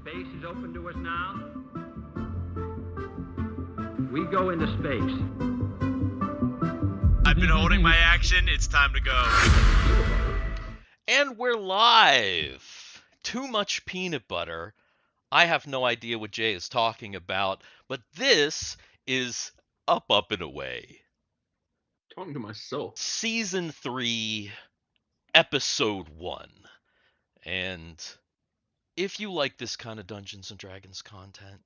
Space is open to us now. We go into space. I've been holding my action. It's time to go. And we're live. Too much peanut butter. I have no idea what Jay is talking about, but this is Up and Away. Talking to myself. Season 3, Episode 1. And if you like this kind of Dungeons & Dragons content,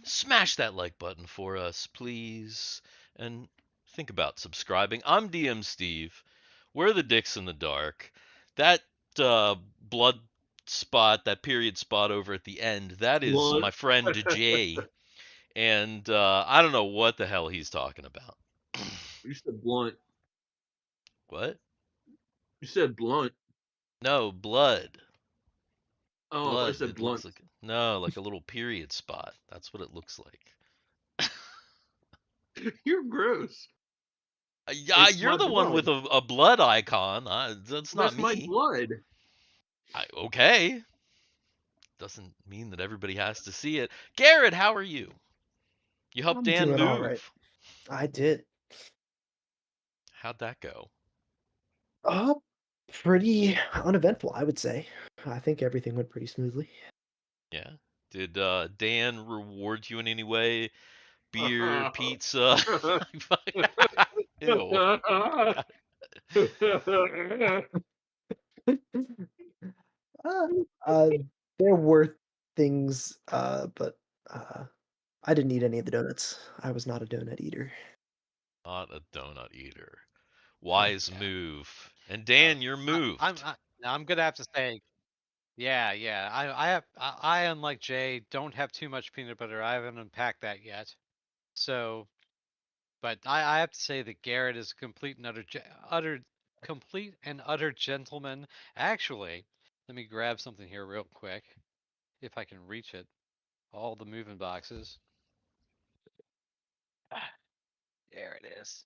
smash that like button for us, please. And think about subscribing. I'm DM Steve. We're the Dicks in the Dark. That blood spot, that period spot over at the end, that is Blood. my friend Jay. And I don't know what the hell he's talking about. You said blunt. What? You said blunt. No, blood. Oh, Blood. I said It blunt. looks like like a little period spot. That's what it looks like. You're gross. Yeah, It's you're my the one blood. with a blood icon. That's not That's me. my blood. Okay. Doesn't mean that everybody has to see it. Garrett, how are you? You helped I'm Dan doing move. all right. I did. How'd that go? Pretty uneventful, I would say. I think everything went pretty smoothly. Yeah. Did Dan reward you in any way? Beer, pizza? Ew. There were things, but I didn't eat any of the donuts. I was not a donut eater. Not a donut eater. Wise move. And Dan, you're moved. I'm gonna have to say, yeah. I unlike Jay, don't have too much peanut butter. I haven't unpacked that yet. So, but I have to say that Garrett is a complete and utter gentleman. Actually, let me grab something here real quick, if I can reach it. All the moving boxes. There it is.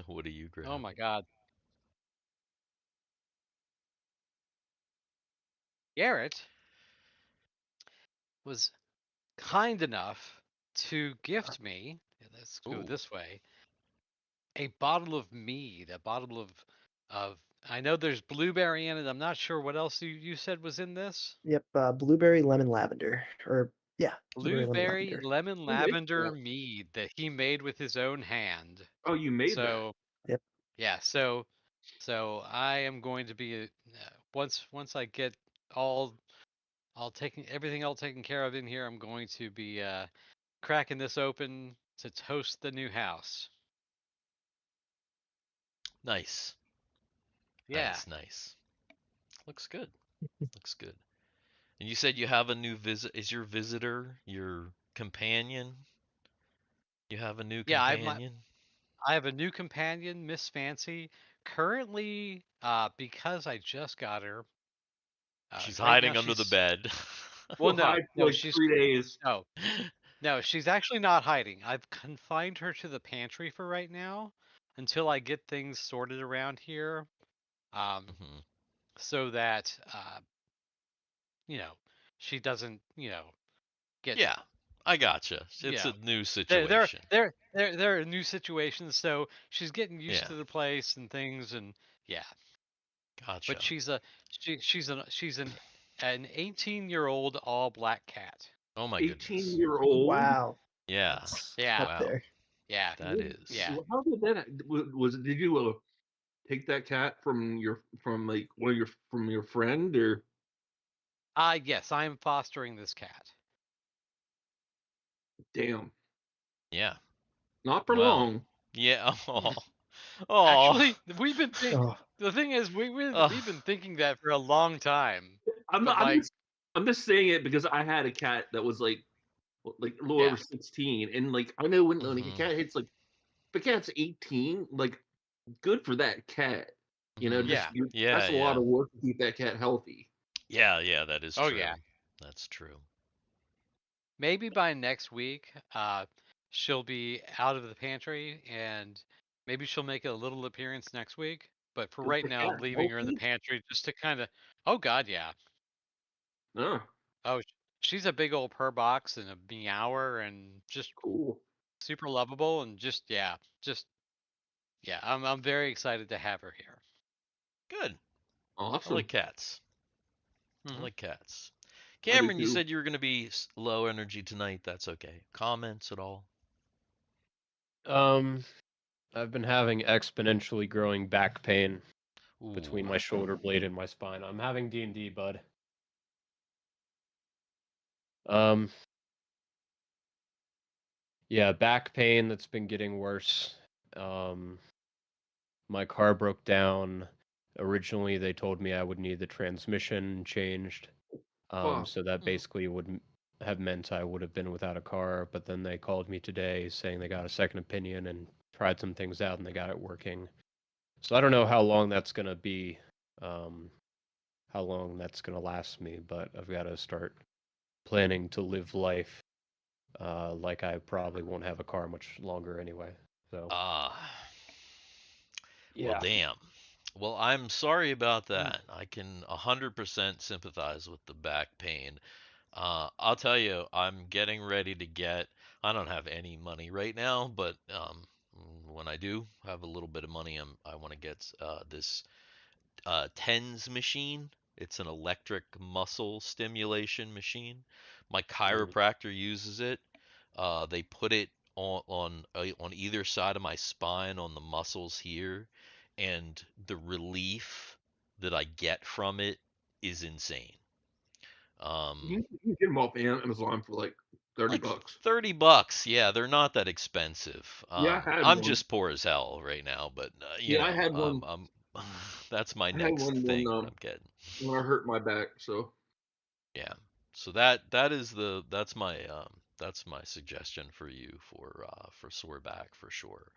What are you grabbing? Oh my God. Garrett was kind enough to gift me, let's go this way, a bottle of mead, a bottle of I know there's blueberry in it. I'm not sure what else you said was in this. Yep, blueberry, lemon, lavender. Blueberry, lemon, makes lavender that? mead that he made with his own hand. Oh, you made that. Yep. Yeah, so I am going to be once I get everything all taken care of in here, I'm going to be cracking this open to toast the new house. Nice. Yeah. Nice. Looks good. Looks good. And you said you have a new Is your visitor your companion? You have a new companion? I have a new companion, Miss Fancy. Currently, because I just got her. She's right hiding now under the bed. Well, no, she's 3 days. No, she's actually not hiding. I've confined her to the pantry for right now until I get things sorted around here, so that she doesn't get. Yeah, I gotcha. It's a new situation. There are new situations, so she's getting used to the place and things, and yeah. Gotcha. But she's an 18-year-old all black cat. Oh my goodness. 18-year-old. Wow. Yeah. Yeah. Wow. There. Yeah. That is. Yeah. How did that? Did you take that cat from your friend or? Yes, I am fostering this cat. Damn. Yeah. Not for long. Yeah. Actually, we've been the thing is we've been thinking that for a long time. I'm just saying it because I had a cat that was like a little over 16, and like I know when a cat hits if a cat's 18, like good for that cat. That's a lot of work to keep that cat healthy. Yeah, that is true. Oh yeah. That's true. Maybe by next week, she'll be out of the pantry, and maybe she'll make a little appearance next week. But for right now, I'm leaving her in the pantry just to kind of. Oh God, yeah. Oh. Oh, she's a big old purr box and a meower and just Cool. super lovable and just yeah. I'm very excited to have her here. Good. I Awesome. like cats. I Mhm. like cats. I do Cameron, you too. said you were going to be low energy tonight. That's okay. Comments at all? I've been having exponentially growing back pain between Ooh. my shoulder blade and my spine. I'm having D&D, bud. Yeah, back pain that's been getting worse. My car broke down. Originally, they told me I would need the transmission changed. Fuck. So that basically would have meant I would have been without a car. But then they called me today saying they got a second opinion and tried some things out and they got it working. So I don't know how long that's gonna be, how long that's gonna last me. But I've got to start planning to live life like I probably won't have a car much longer anyway. So Ah. Well, yeah. damn. Well, I'm sorry about that. I can 100% sympathize with the back pain. I'll tell you, I'm getting ready to get. I don't have any money right now, but when I do have a little bit of money, I want to get this TENS machine. It's an electric muscle stimulation machine. My chiropractor uses it. They put it on either side of my spine on the muscles here, and the relief that I get from it is insane. You can get them off Amazon for like 30 Like bucks. $30. Yeah, they're not that expensive. Yeah, I had I'm one. just poor as hell right now, but Yeah, I had one. that's my I had next one thing that I'm getting. when I hurt my back. So Yeah. So that's my suggestion for you for sore back for sure.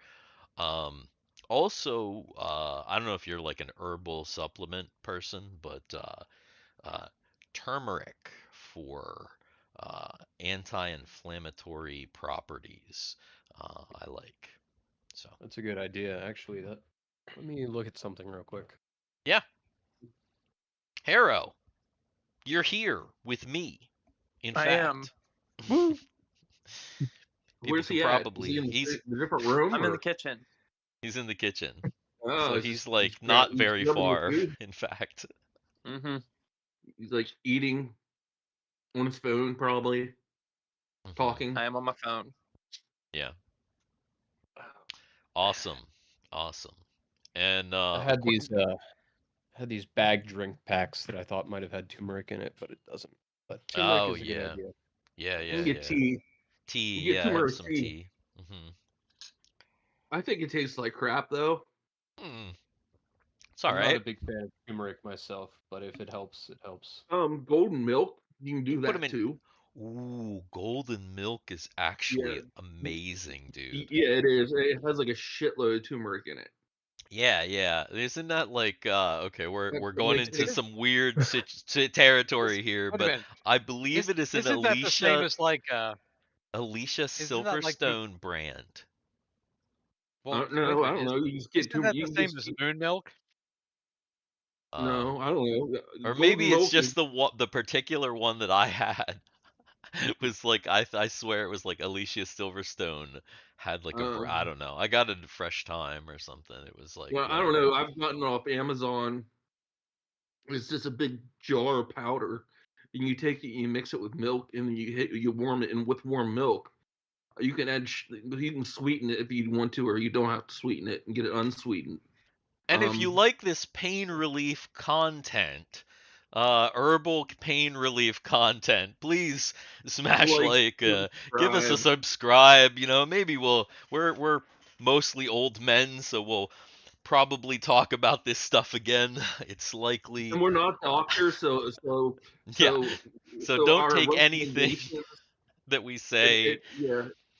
Also, I don't know if you're like an herbal supplement person, but uh, turmeric for anti-inflammatory properties, I like. So That's a good idea, actually. That let me look at something real quick. yeah, Harro, you're here with me. In I am. fact, Woo! people where's can he at? Is he probably in he's the different room? I'm in the Or? kitchen. he's in the kitchen. Oh, So he's he's just like not he's very grabbing the far, food. in fact. Mm-hmm. He's like eating on his phone, probably talking. I am on my phone. Yeah. Awesome. Awesome. And I had these bag drink packs that I thought might have had turmeric in it, but it doesn't. But turmeric oh is a good yeah. idea. Yeah, You can yeah, get yeah. tea. Tea, You get yeah, have turmeric some tea. tea. I think it tastes like crap though. It's all I'm not right. a big fan of turmeric myself, but if it helps, it helps. Golden milk. You can You do put them that in. too. Ooh, golden milk is Yeah. actually amazing, dude. Yeah, it is. It has like a shitload of turmeric in it. Yeah, yeah. Isn't that like okay, we're It going makes into it. some weird territory here, Wait a but minute. I believe it is an Isn't that the same as like Alicia isn't that like the Silverstone brand. well wait a No, I minute, don't know. You just get isn't that you the can same just as moon milk? Um no, I don't know. or Golden maybe it's milk is just the particular one that I had. It was like I swear it was like Alicia Silverstone had like I don't know. I got it at Fresh Time or something. It was like well, I don't whatever. know. I've gotten off Amazon. It's just a big jar of powder, and you take it, you mix it with milk, and then you warm it, and with warm milk, you can add you can sweeten it if you want to, or you don't have to sweeten it and get it unsweetened. And if you Um, like this pain relief content, herbal pain relief content, please smash like, give us a subscribe. subscribe. You know, maybe we're mostly old men, so we'll probably talk about this stuff again. It's likely, And we're not doctors, yeah. so So so don't our take anything recommendations, that we say.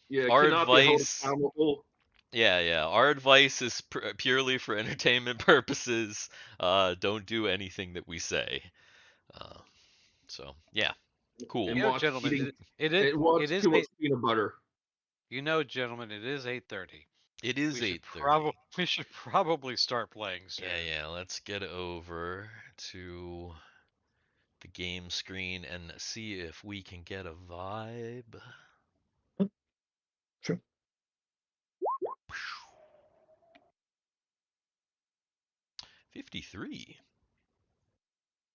yeah, Our cannot be held advice, accountable. yeah, yeah. Our advice is purely for entertainment purposes. Don't do anything that we say. Uh, so yeah, cool. And You know, watch gentlemen, eating it watch it is too much peanut butter. you know, gentlemen, it is 8:30. It is We should 8:30. we should probably start playing soon. Yeah, yeah. Let's get over to the game screen and see if we can get a vibe. True. 53.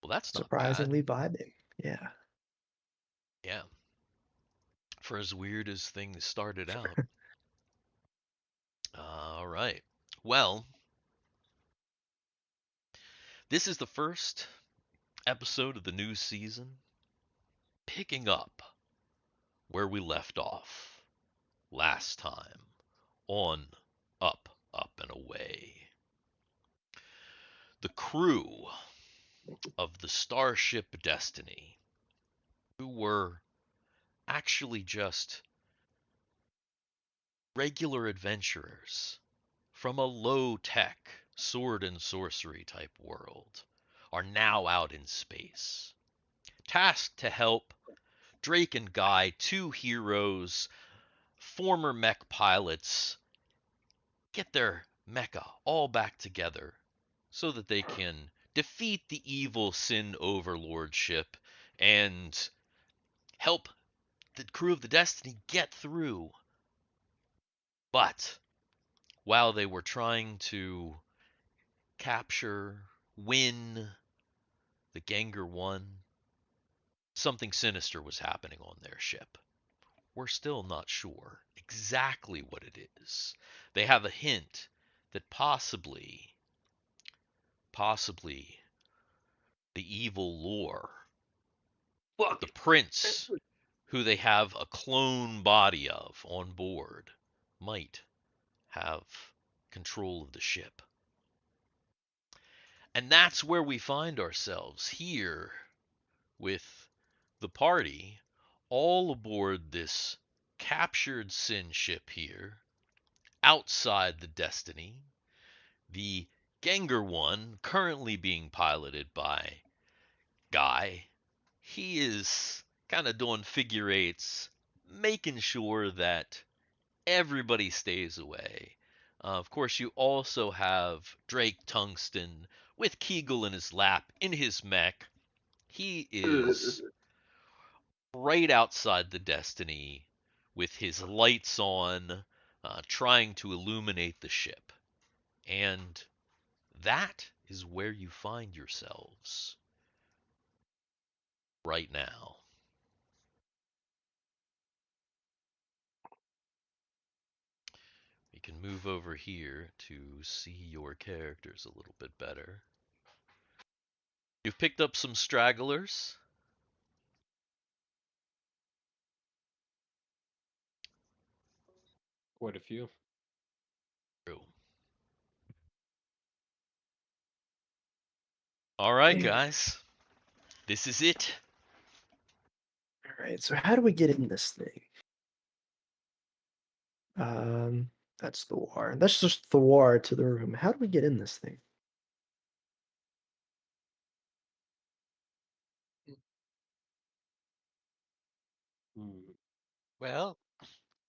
Well, that's not Surprisingly bad. vibing. Yeah. Yeah. For as weird as things started out. All right. Well, this is the first episode of the new season, picking up where we left off last time on Up, Up, and Away. The crew of the Starship Destiny, who were actually just regular adventurers from a low-tech sword and sorcery type world, are now out in space, tasked to help Drake and Guy, two heroes, former mech pilots, get their mecha all back together so that they can defeat the evil sin overlordship and help the crew of the Destiny get through. But while they were trying to capture, win the Ganger 1, something sinister was happening on their ship. We're still not sure exactly what it is. They have a hint that possibly the evil lore, Fuck. the prince who they have a clone body of on board, might have control of the ship. And that's where we find ourselves here with the party all aboard this captured sin ship here outside the Destiny. The Ganger 1 currently being piloted by Guy. He is kind of doing figure eights, making sure that everybody stays away. Of course, you also have Drake Tungsten with Kegel in his lap in his mech. He is right outside the Destiny with his lights on, trying to illuminate the ship. And that is where you find yourselves right now. We can move over here to see your characters a little bit better. You've picked up some stragglers. Quite a few. True. All right, Yeah. guys. This is it. All right. So how do we get in this thing? That's Thiwar. That's just Thiwar to the room. How do we get in this thing? Well,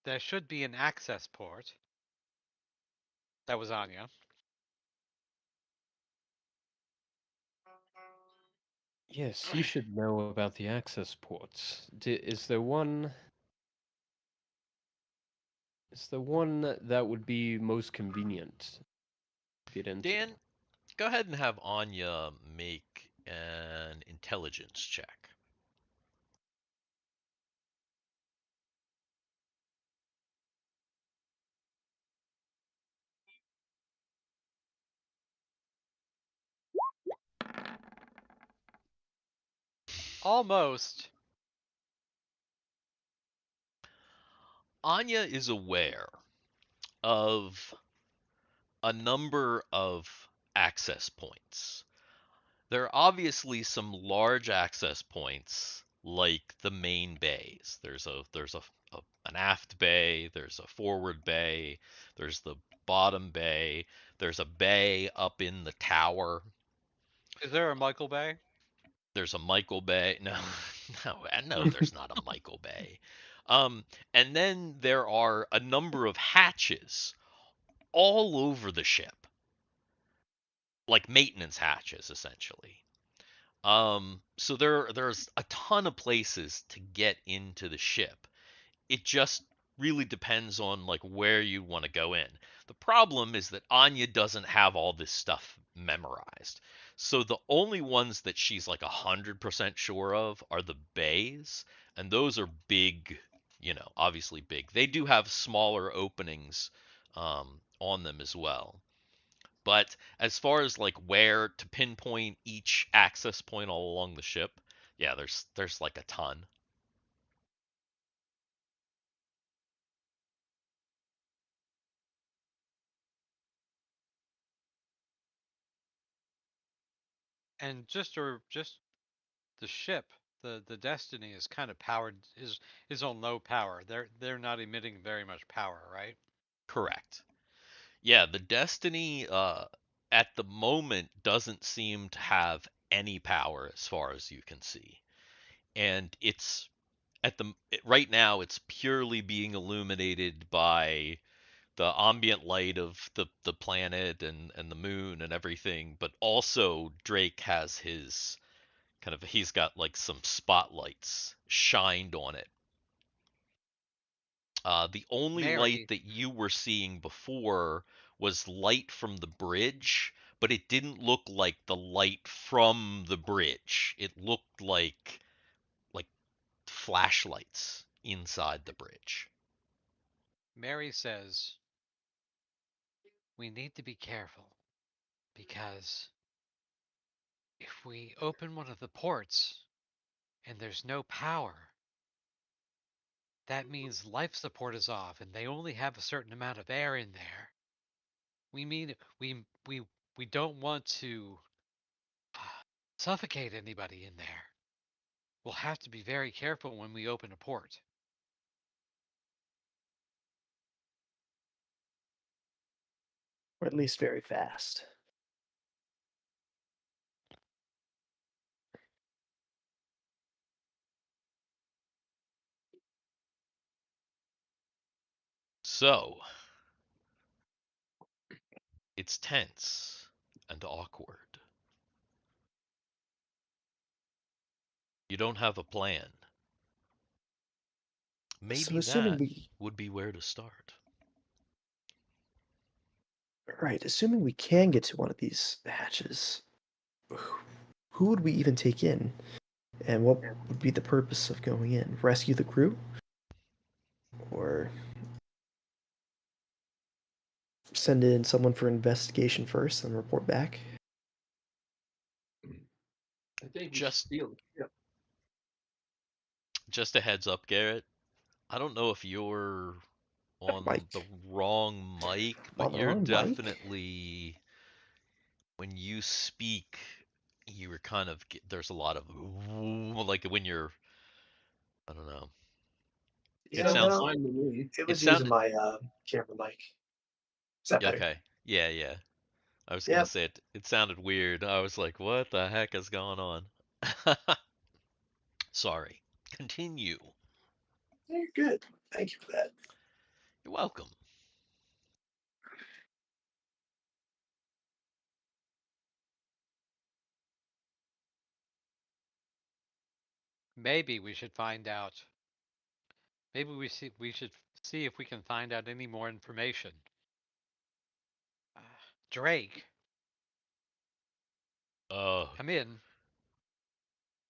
there should be an access port. That was Anya. Yes, you should know about the access ports. Is there one? Is there one that would be most convenient to get into? Dan, go ahead and have Anya make an intelligence check. Almost. Anya is aware of a number of access points. There are obviously some large access points like the main bays. There's an aft bay, there's a forward bay, there's the bottom bay, there's a bay up in the tower. Is there a Michael Bay? There's a Michael Bay. No, no, there's not a Michael Bay. And then there are a number of hatches all over the ship, like maintenance hatches, essentially. So there's a ton of places to get into the ship. It just really depends on like where you want to go in. The problem is that Anya doesn't have all this stuff memorized. So the only ones that she's like 100% sure of are the bays, and those are big, obviously big. They do have smaller openings on them as well. But as far as like where to pinpoint each access point all along the ship, yeah, there's like a ton. And just the ship, the Destiny is kind of powered is on low power. They're not emitting very much power, right? Correct. Yeah, the Destiny at the moment doesn't seem to have any power as far as you can see. And it's right now it's purely being illuminated by the ambient light of the planet and the moon and everything, but also Drake has he's got like some spotlights shined on it. The only light Mary, that you were seeing before was light from the bridge, but it didn't look like the light from the bridge. It looked like flashlights inside the bridge. Mary says we need to be careful because if we open one of the ports and there's no power, that means life support is off and they only have a certain amount of air in there. We mean we don't want to suffocate anybody in there. We'll have to be very careful when we open a port. Or at least very fast. So, it's tense and awkward. You don't have a plan. So Maybe assuming that we would be where to start. assuming we can get to one of these hatches, who would we even take in? And what would be the purpose of going in? Rescue the crew? Or send in someone for investigation first and report back? I think we Just should steal the ship. just a heads up, Garrett. I don't know if you're on the Mike, wrong mic, on but the you're wrong mic? definitely when you speak, you're kind of there's a lot of like when you're I don't know. It Yeah, sounds no, Fine to me. it it was using sounded my camera mic. Is that better? okay. Yeah, yeah. I was gonna Yeah, say it sounded weird. I was like, what the heck is going on? Sorry. Continue. you're good. Thank you for that. You're welcome. Maybe we should find out. Maybe we should see if we can find out any more information. Drake, Uh, come in.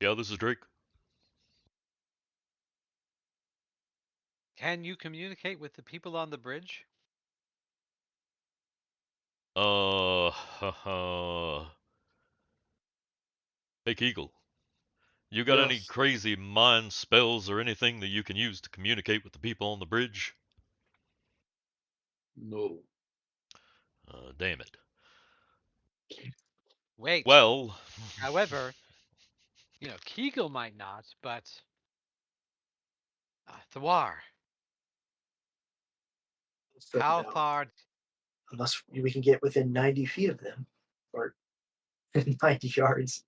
yeah, this is Drake. Can you communicate with the people on the bridge? Hey, Kegel. You got any Yes. crazy mind spells or anything that you can use to communicate with the people on the bridge? No. Damn it. Wait. Well, However, Kegel might not, but Thiwar, Still how no. far? Unless we can get within 90 feet of them. Or 90 yards.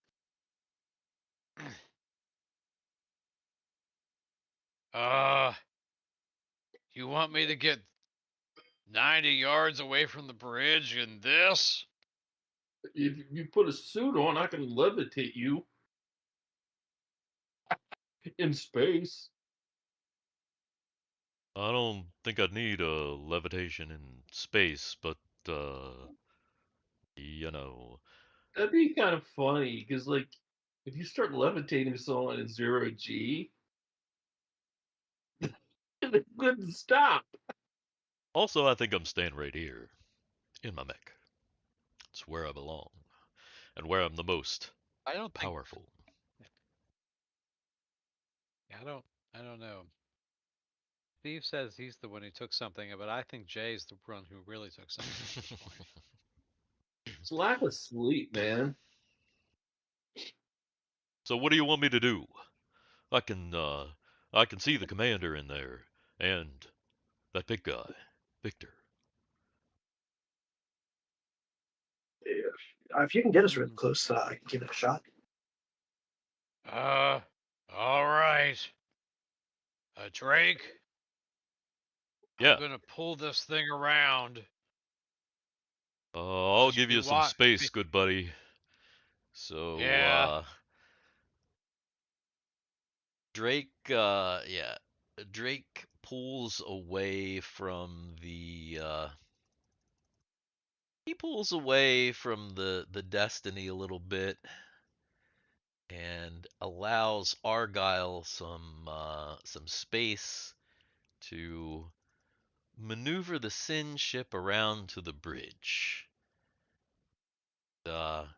Uh, you want me to get 90 yards away from the bridge in this? If you put a suit on, I can levitate you. In space. I don't think I'd need a levitation in space, but you know. That'd be kind of funny because, like, if you start levitating someone in 0G, they couldn't stop. Also, I think I'm staying right here in my mech. It's where I belong, and where I'm the most I don't think. powerful. I don't know. Steve says he's the one who took something, but I think Jay's the one who really took something at this point. It's lack of sleep, man. So what do you want me to do? I can see the commander in there, and that big guy, Victor. If you can get us really close, I can give it a shot. All right. Drake, Yeah. I'm gonna pull this thing around. I'll Just give you be some space, good buddy. So, Yeah. Drake, Drake pulls away from the, he pulls away from the Destiny a little bit and allows Argyle some space to maneuver the Sin ship around to the bridge.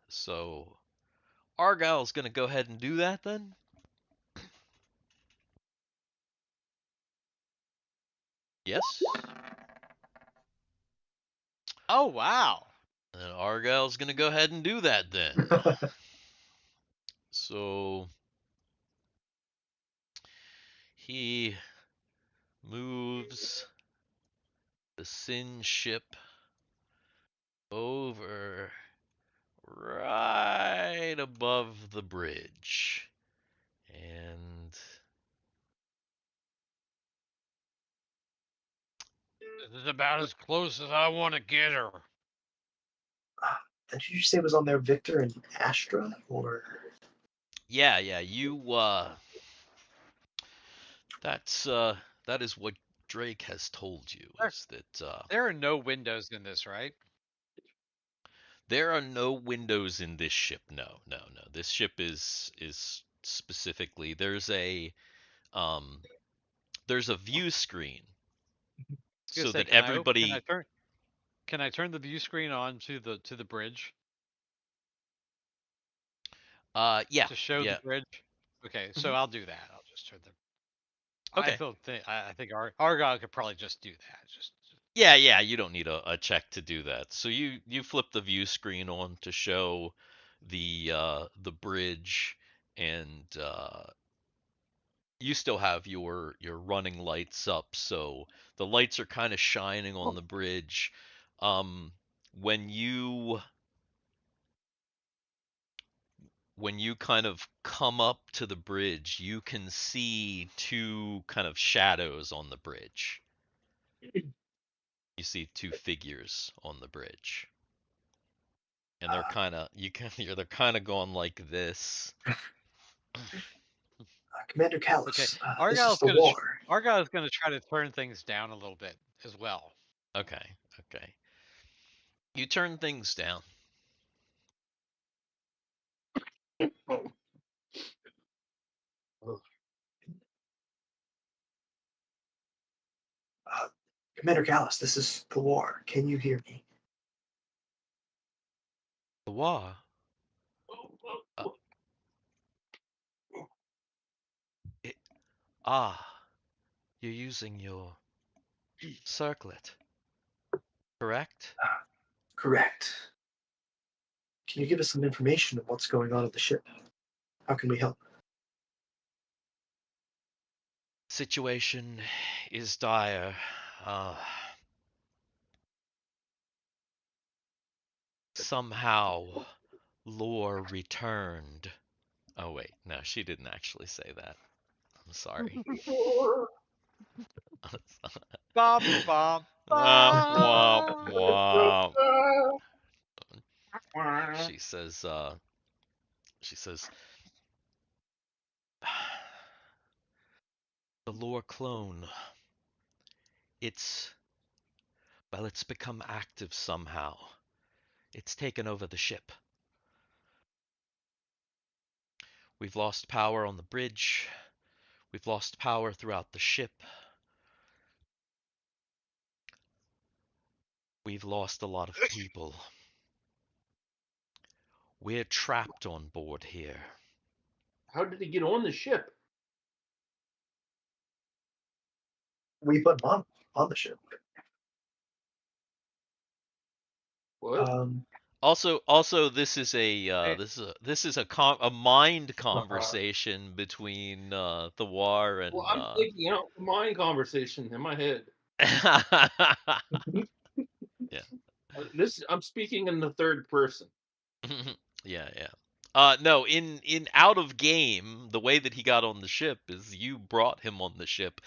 So Argyle's gonna go ahead and do that then. Yes. Oh wow. And Argyle's gonna go ahead and do that then. So he moves the Sin ship over right above the bridge. And This is about as close as I want to get her. Did you say it was on there, Victor and Astra, or? yeah, that is what Drake has told you, is that There are no windows in this, right? there are no windows in this ship. No. This ship is specifically there's a view screen so that everybody. Can I turn the view screen on to the bridge Yeah. to show the bridge? Okay, so I'll do that. I'll just turn the. Okay. I think Argyle could probably just do that. Yeah, you don't need a check to do that. So you flip the view screen on to show the bridge, and you still have your running lights up, so the lights are kind of shining on the bridge. When you kind of come up to the bridge, you can see two kind of shadows on the bridge. You see two figures on the bridge. And they're kind of they're kind of going like this. Commander Callus, Okay. this is the war. Argyle's going to try to turn things down a little bit as well. Okay. You turn things down. Commander Callus, this is the war. Can you hear me? The war. You're using your circlet, correct? Correct. Can you give us some information on what's going on at the ship? How can we help? Situation is dire. Somehow, Lore returned. Oh wait, no, she didn't actually say that. I'm sorry. Bop, bop, Womp, womp. She says, The lore clone. It's become active somehow. It's taken over the ship. We've lost power on the bridge. We've lost power throughout the ship. We've lost a lot of people. We're trapped on board here. How did he get on the ship? We put him on the ship. What? Also, this is a a mind conversation between Thiwar and. Well, I'm thinking out the mind conversation in my head. Yeah. I'm speaking in the third person. Yeah. No, in out of game, the way that he got on the ship is you brought him on the ship.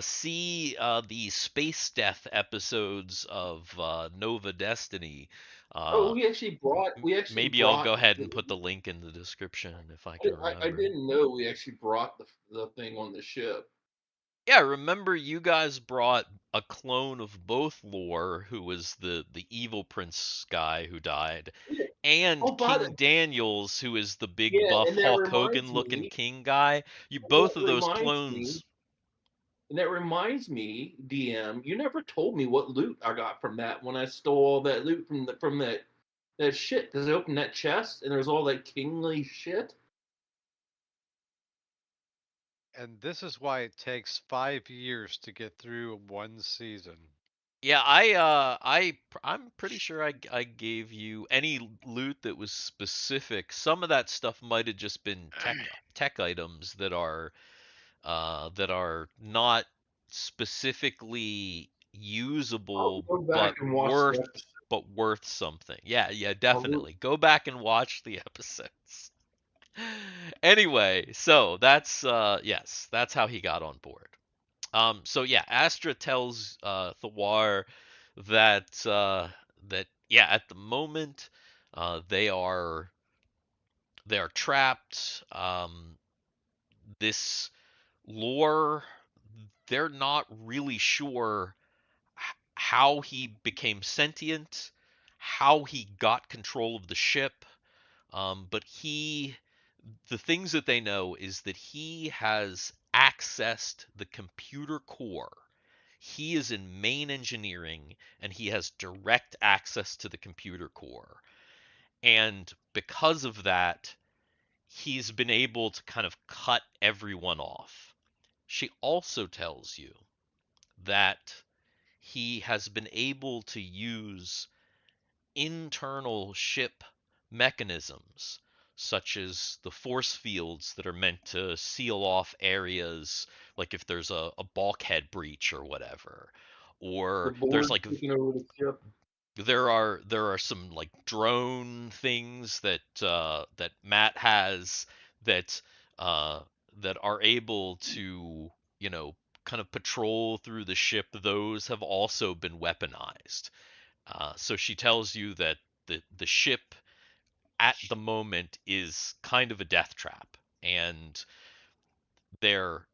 See the Space Death episodes of Nova Destiny. We actually brought. Maybe I'll go ahead and put the link in the description if I can remember. I didn't know we actually brought the thing on the ship. Yeah, remember you guys brought a clone of both Lore, who was the evil prince guy who died, Yeah. and Oh, King Daniels, who is the big Yeah, buff and that Hulk reminds Hogan looking me- king guy. And Both that of those reminds clones. And that reminds me, DM, you never told me what loot I got from that when I stole all that loot from that shit. Because I opened that chest and there's all that kingly shit. And this is why it takes 5 years to get through one season. Yeah, I'm pretty sure I gave you any loot that was specific. Some of that stuff might have just been tech items that are not specifically I'll usable go back and watch the episode. but worth something. Yeah, definitely. Go back and watch the episodes. Anyway, so that's yes, that's how he got on board. So yeah, Astra tells Thiwar that yeah, at the moment they are trapped. This lore, they're not really sure how he became sentient, how he got control of the ship, but the things that they know is that he has accessed the computer core. He is in main engineering and he has direct access to the computer core. And because of that, he's been able to kind of cut everyone off. She also tells you that he has been able to use internal ship mechanisms, such as the force fields that are meant to seal off areas, like if there's a bulkhead breach or whatever, or there's like Over the ship. there are some like drone things that that Matt has that that are able to, you know, kind of patrol through the ship. Those have also been weaponized. So she tells you that the ship at the moment is kind of a death trap, and they're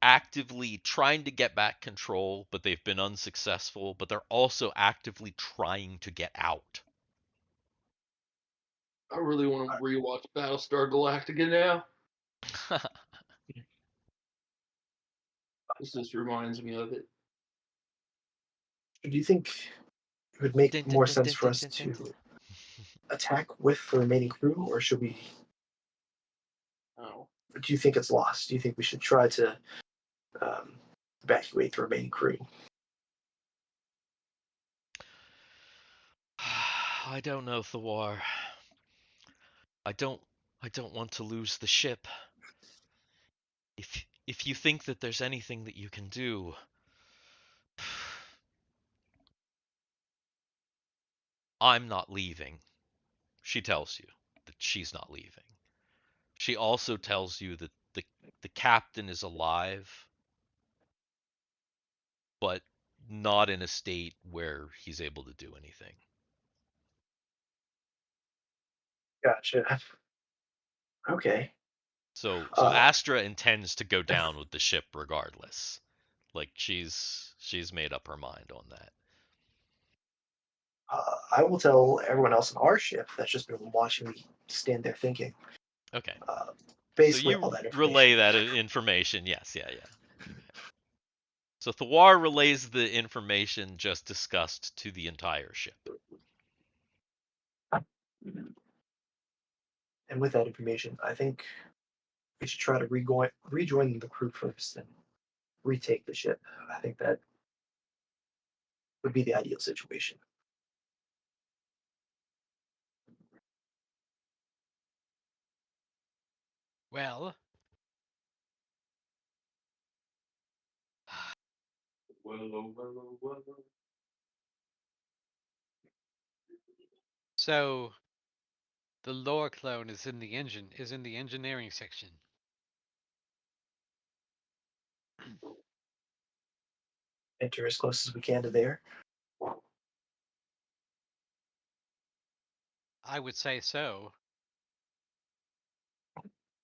actively trying to get back control, but they've been unsuccessful. But they're also actively trying to get out. I really want to rewatch Battlestar Galactica now. This just reminds me of it. Do you think it would make more sense for us to attack with the remaining crew, or should we? Oh. Do you think it's lost? Do you think we should try to evacuate the remaining crew? I don't know, Thiwar. I don't want to lose the ship. If you think that there's anything that you can do, I'm not leaving. She tells you that she's not leaving. She also tells you that the captain is alive, but not in a state where he's able to do anything. Gotcha. Okay. So Uh, Astra intends to go down with the ship regardless. Like she's made up her mind on that. I will tell everyone else on our ship that's just been watching me stand there thinking. Okay. So Basically, all you that information. relay that information. Yes, yeah. So Thiwar relays the information just discussed to the entire ship. And with that information, I think we should try to rejoin the crew first and retake the ship. I think that would be the ideal situation. Well, so the lore clone is in the engineering section. Enter as close as we can to there. I would say so.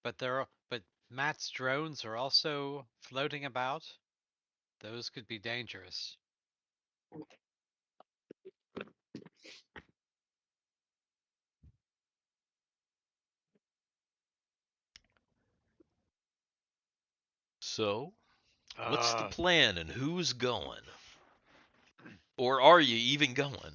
But Matt's drones are also floating about. Those could be dangerous. So, what's the plan and who's going? Or are you even going?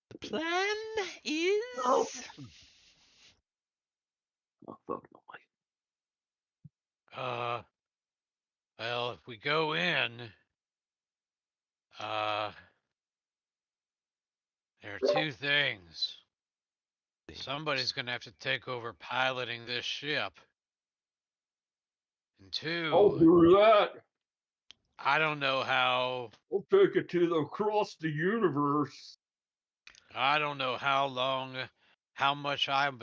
The plan is. Oh, fuck no. Well, if we go in, there are two things. Somebody's gonna have to take over piloting this ship. And I'll two, do that. I don't know how I'll take it to across the universe. I don't know how much I'm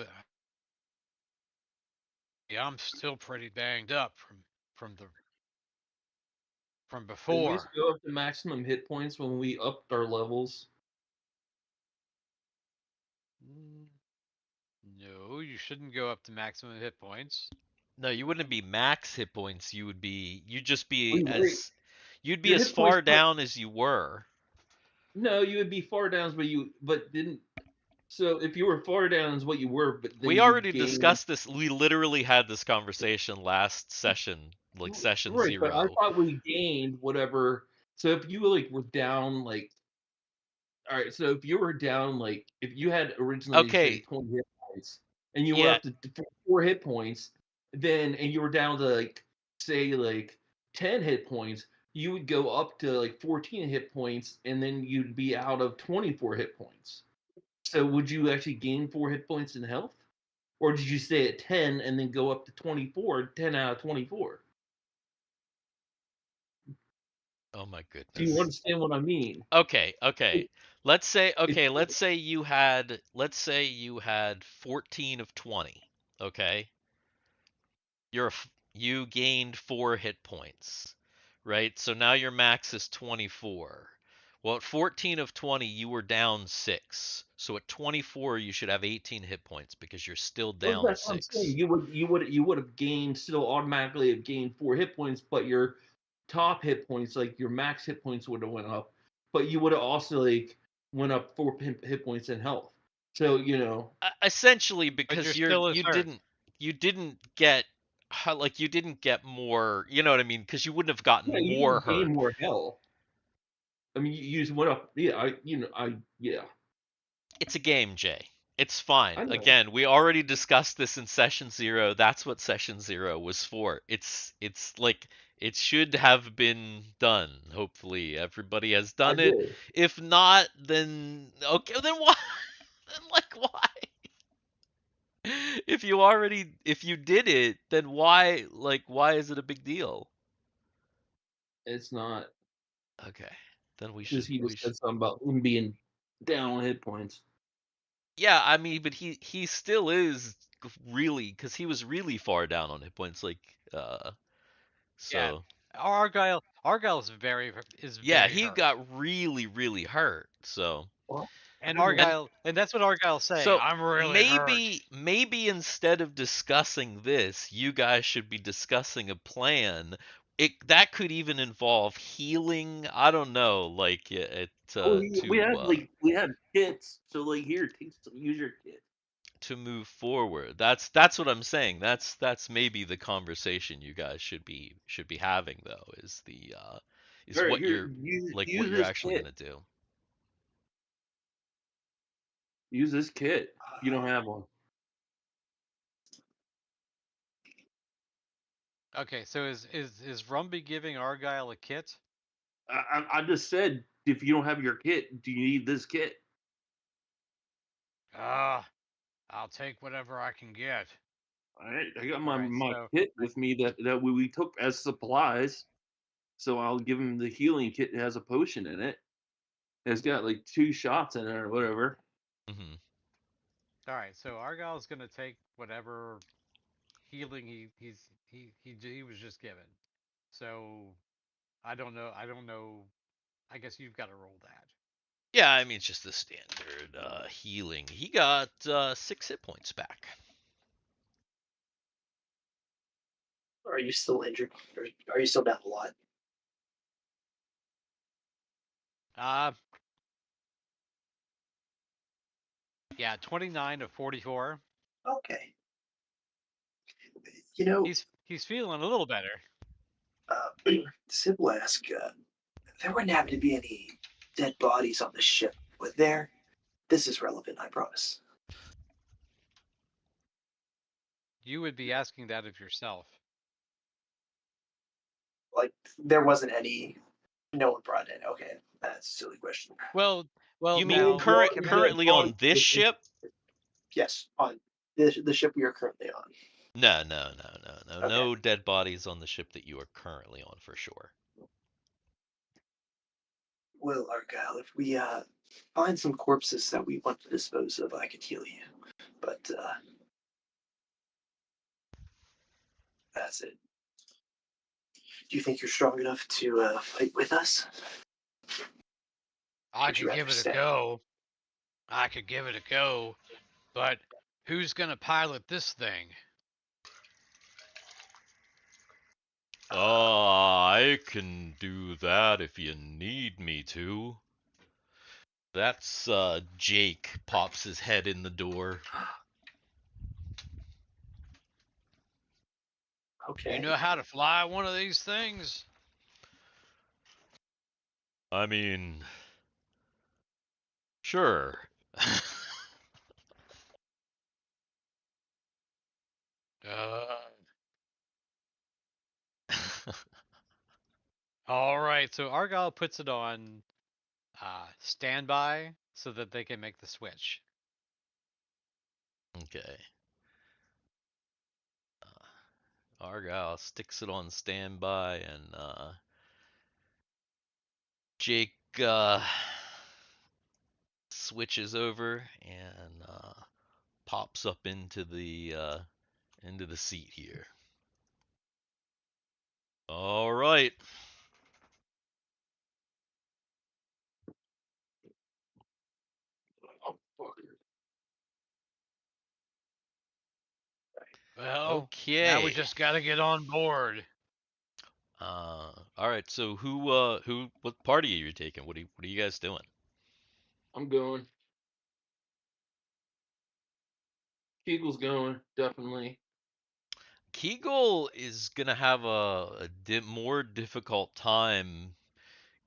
still pretty banged up from Did we before. just go up to maximum hit points when we upped our levels? No, you shouldn't go up to maximum hit points. No, you wouldn't be max hit points. You'd just be Wait, as you'd be your as hit points far put- down as you were. No, you would be far down, but didn't. So if you were far down as what you were, but then We you already gained, discussed this. We literally had this conversation last session, like session right? But I 0. thought we gained whatever. So if you were down like, all right. So if you were down like, if you had originally say Okay, 20 hit points and you yeah, went up to 4 hit points, then and you were down to like say like 10 hit points, you would go up to like 14 hit points, and then you'd be out of 24 hit points. So would you actually gain 4 hit points in health? Or did you stay at 10 and then go up to 24, 10 out of 24? oh my Do you goodness. understand what I mean? Okay. Let's say It's you had 14 of 20. Okay? You gained 4 hit points. Right? So now your max is 24. Well, at 14 of 20 you were down 6. So at 24 you should have 18 hit points because you're still well, down that's what I'm 6. saying. You would have gained still automatically have gained 4 hit points, but your top hit points, like your max hit points, would have went up, but you would have also like went up 4 hit points in health. So Essentially But because you're still as hurt. you didn't get like you didn't get more, you know what I mean? Because you wouldn't have gotten yeah, you more didn't gain hurt. more health. I mean, you just went up. Yeah, yeah. It's a game, Jay. It's fine. I know. Again, we already discussed this in session 0. That's what session 0 was for. It's like it should have been done. Hopefully everybody has I done it. did. If not, then okay, then why? Then like why? If you did it, then why is it a big deal? It's not. Okay. Then Because he just said something about him being down on hit points. Yeah, I mean, but he still is really, because he was really far down on hit points, like Yeah, so Argyle is yeah, very he hurt. got really hurt. So And don't know. Argyle, and that's what Argyle's saying. So I'm really hurt. maybe instead of discussing this, you guys should be discussing a plan. That could even involve healing. I don't know, like we had kits, so like here, use your kit. to move forward. That's what I'm saying. That's maybe the conversation you guys should be having though. Is All right, what here, you're use what you're this actually kit. gonna do. Use this kit. You don't have one. Okay, so is Rumby giving Argyle a kit? I just said if you don't have your kit, do you need this kit? Ah, I'll take whatever I can get. All right, I got All right, my so kit with me that we took as supplies. So I'll give him the healing kit. It has a potion in it. It's got like 2 shots in it or whatever. Hmm. all right, so Argyle's gonna take whatever healing he was just given. So I don't know. I don't know. I guess you've got to roll that. Yeah, I mean it's just the standard healing. He got 6 hit points back. Are you still injured? Or are you still down a lot? Yeah, 29 of 44. Okay. You know, He's feeling a little better. Sid will ask, there wouldn't happen to be any dead bodies on the ship, would there? This is relevant, I promise. You would be asking that of yourself. Like, there wasn't any, no one brought in. Okay, that's a silly question. Well, You mean now, currently on this ship? Yes, on the ship we are currently on. No. Okay. No dead bodies on the ship that you are currently on for sure. Well, Argyle, if we find some corpses that we want to dispose of, I could heal you. But that's it. Do you think you're strong enough to fight with us? I Would you could rather give it a stay? go. I could give it a go, but who's gonna pilot this thing? I can do that if you need me to. That's Jake pops his head in the door. Okay. You know how to fly one of these things? I mean, sure. All right. So Argyle puts it on standby so that they can make the switch. Okay. Argyle sticks it on standby, and Jake switches over and pops up into the seat here. All right. Oh, fuck. Well, Okay. now we just got to get on board. All right. So what party are you taking? What are you guys doing? I'm going. Keagle's going, definitely. Kegel is gonna have a more difficult time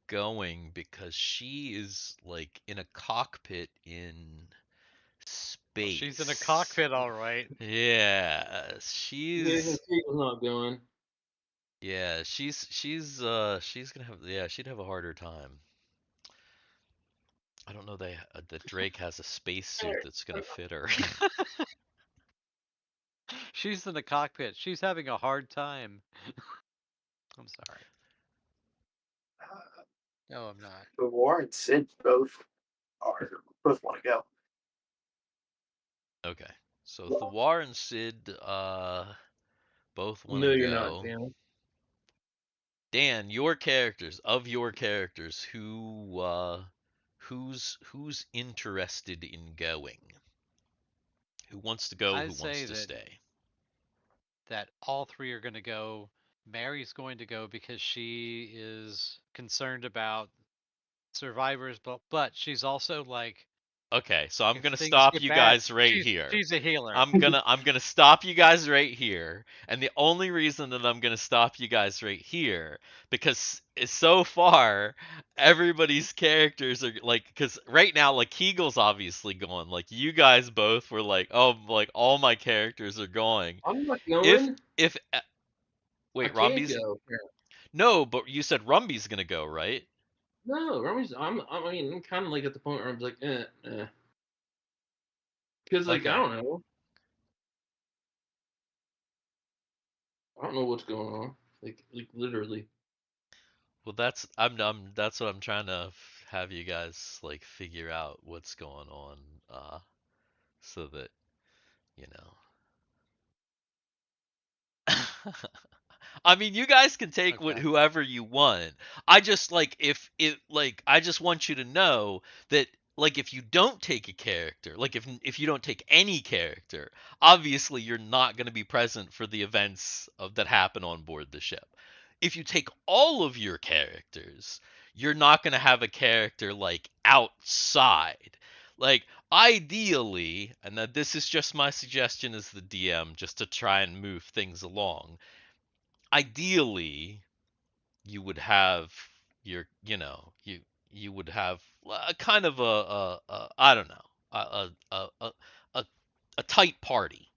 going because she is like in a cockpit in space. She's in a cockpit, all right. Yeah, Yeah, she's Keagle's not going. yeah, she's gonna have she'd have a harder time. I don't know that Drake has a spacesuit that's gonna fit her. She's in the cockpit. She's having a hard time. I'm sorry. No, I'm not. Thiwar and Sid both want to go. Okay, so Thiwar and Sid both want No, to you're not, go. Dan. Dan, your characters, who's interested in going? Who wants to go? Who I'd wants say to that stay? all three are going to go. Mary's going to go because she is concerned about survivors, but she's also like, Okay, so I'm if gonna things stop get you bad, guys right here. she's a healer. I'm gonna stop you guys right here, and the only reason that I'm gonna stop you guys right here because so far everybody's characters are like, because right now like Kegel's obviously going, like you guys both were like, oh, like all my characters are going. I'm not If going. if I wait, can't Rumby's go. no, but you said Rumby's gonna go, right? No, Rummy's. I mean, I'm kind of like at the point where I'm like, because like Okay. I don't know what's going on. Like literally. Well, that's what I'm trying to have you guys like figure out what's going on, so that you know. I mean, you guys can take Okay. whoever you want. I just like I just want you to know that like if you don't take a character, like if you don't take any character, obviously you're not going to be present for the events that happen on board the ship. If you take all of your characters, you're not going to have a character like outside. Like ideally, and that this is just my suggestion as the DM just to try and move things along, ideally you would have your you would have a kind of a I don't know, a a tight party,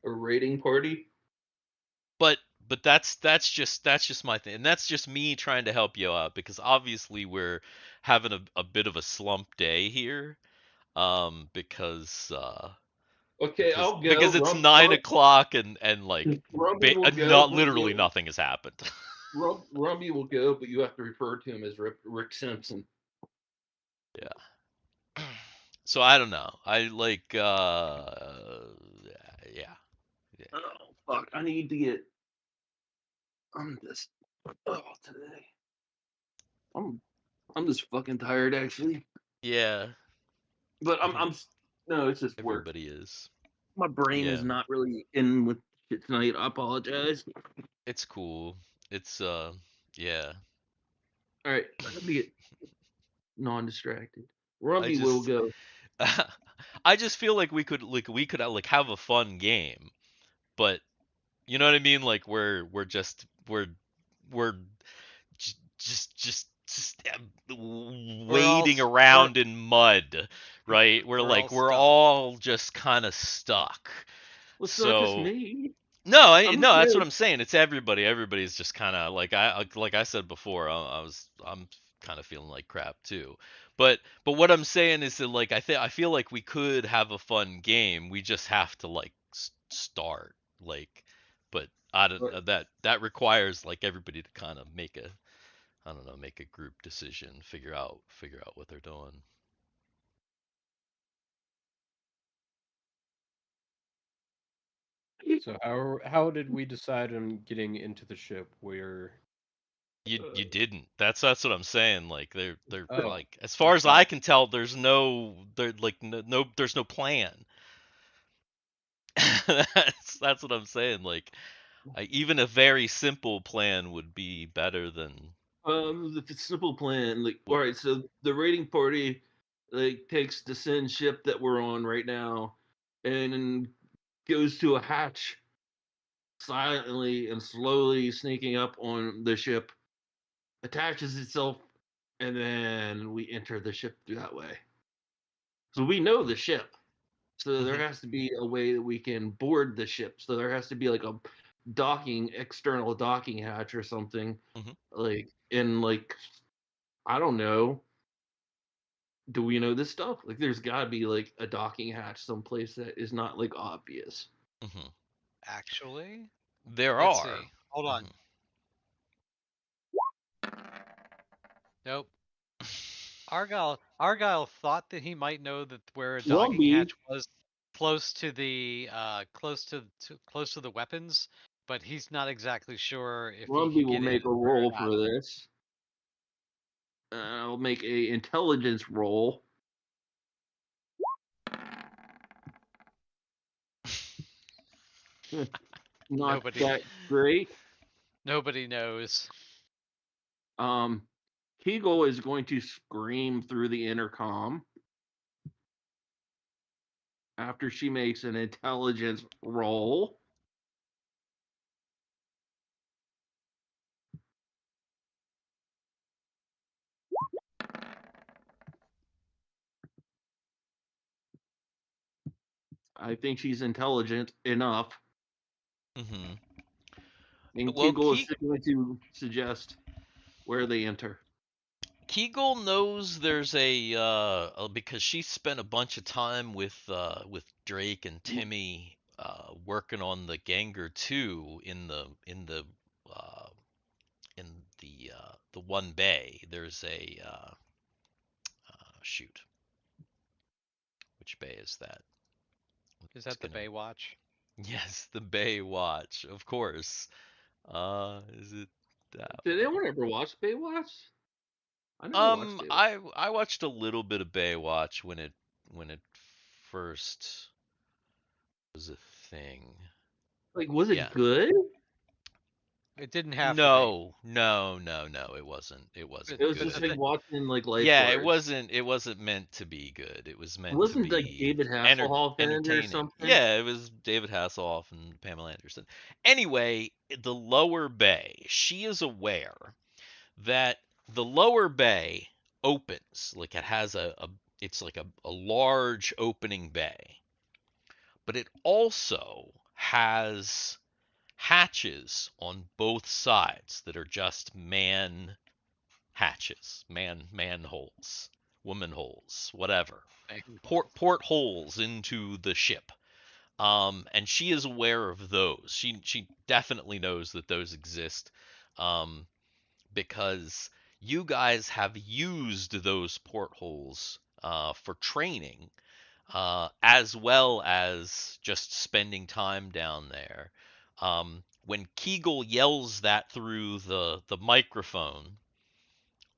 A raiding party. but that's just my thing, and that's just me trying to help you out because obviously we're having a bit of a slump day here, because Okay, I'll go. because it's 9 o'clock and like Rumby will go, not but literally nothing has happened. Rumby will go, but you have to refer to him as Rick Simpson. Yeah. So I don't know. I like yeah. Oh fuck! I need to get. I'm just. Oh, today. I'm. I'm just fucking tired, actually. Yeah. But I I'm. think No, it's just work. everybody is. My brain Yeah. is not really in with shit tonight. I apologize. It's cool. It's yeah. All right, let me get non-distracted. I Rumby will just go. I just feel like we could like have a fun game, but you know what I mean? Like we're We're all wading around in mud, right? We're stuck. all just kind of stuck. Well, it's not just So me. no, I'm no, that's what afraid. I'm saying. It's everybody. Everybody's just kind of like I said before. I'm kind of feeling like crap too. But what I'm saying is that like I feel like we could have a fun game. We just have to like start like, but I don't But that requires like everybody to kind of make a, I don't know, make a group decision, figure out what they're doing. So how did we decide on getting into the ship? You didn't. That's what I'm saying. Like they're Oh, like, as far as okay. I can tell, there's no plan. That's what I'm saying. Like even a very simple plan would be better than the simple plan, like, all what. right. So the raiding party, like, takes the Sin ship that we're on right now, and goes to a hatch silently and slowly sneaking up on the ship, attaches itself, and then we enter the ship through that way. So we know the ship. So there Mhm. has to be a way that we can board the ship. So there has to be like a external docking hatch or something. Mhm. Like in like I don't know. Do we know this stuff? Like there's gotta be like a docking hatch someplace that is not like obvious. Mhm. Actually, There let's are. see. Hold on. Mhm. Nope. Argyle thought that he might know that where a docking Rumby, hatch was close to the close to the weapons, but he's not exactly sure if he Rumby could will get in make a or roll not. for this. I'll make a intelligence roll. Not Nobody, that great. nobody knows. Kegel is going to scream through the intercom after she makes an intelligence roll. I think she's intelligent enough. Mm-hmm. And Well, Kegel is going to suggest where they enter. Kegel knows there's because she spent a bunch of time with Drake and Timmy working on the Ganger 2 uh, in the one bay. There's a shoot. Which bay is that? Is that the Baywatch? Yes, the Bay Watch, of course. Is it that Did one? anyone ever watch Baywatch? I never watched Baywatch. I watched a little bit of Baywatch when it first was a thing. Like, was it Yeah. good? It didn't have No, it wasn't. It wasn't It was good. just like watching like Yeah, lifeguards. it wasn't meant to be good. It was meant It to wasn't like be David Hasselhoff in it or entertaining. something. Yeah, it was David Hasselhoff and Pamela Anderson. Anyway, the lower bay, she is aware that the lower bay opens, like it has it's like a large opening bay, but it also has hatches on both sides that are just man hatches, manholes, woman holes, whatever, port holes into the ship. And she is aware of those. She definitely knows that those exist, because you guys have used those portholes for training, as well as just spending time down there. When Kegel yells that through the microphone,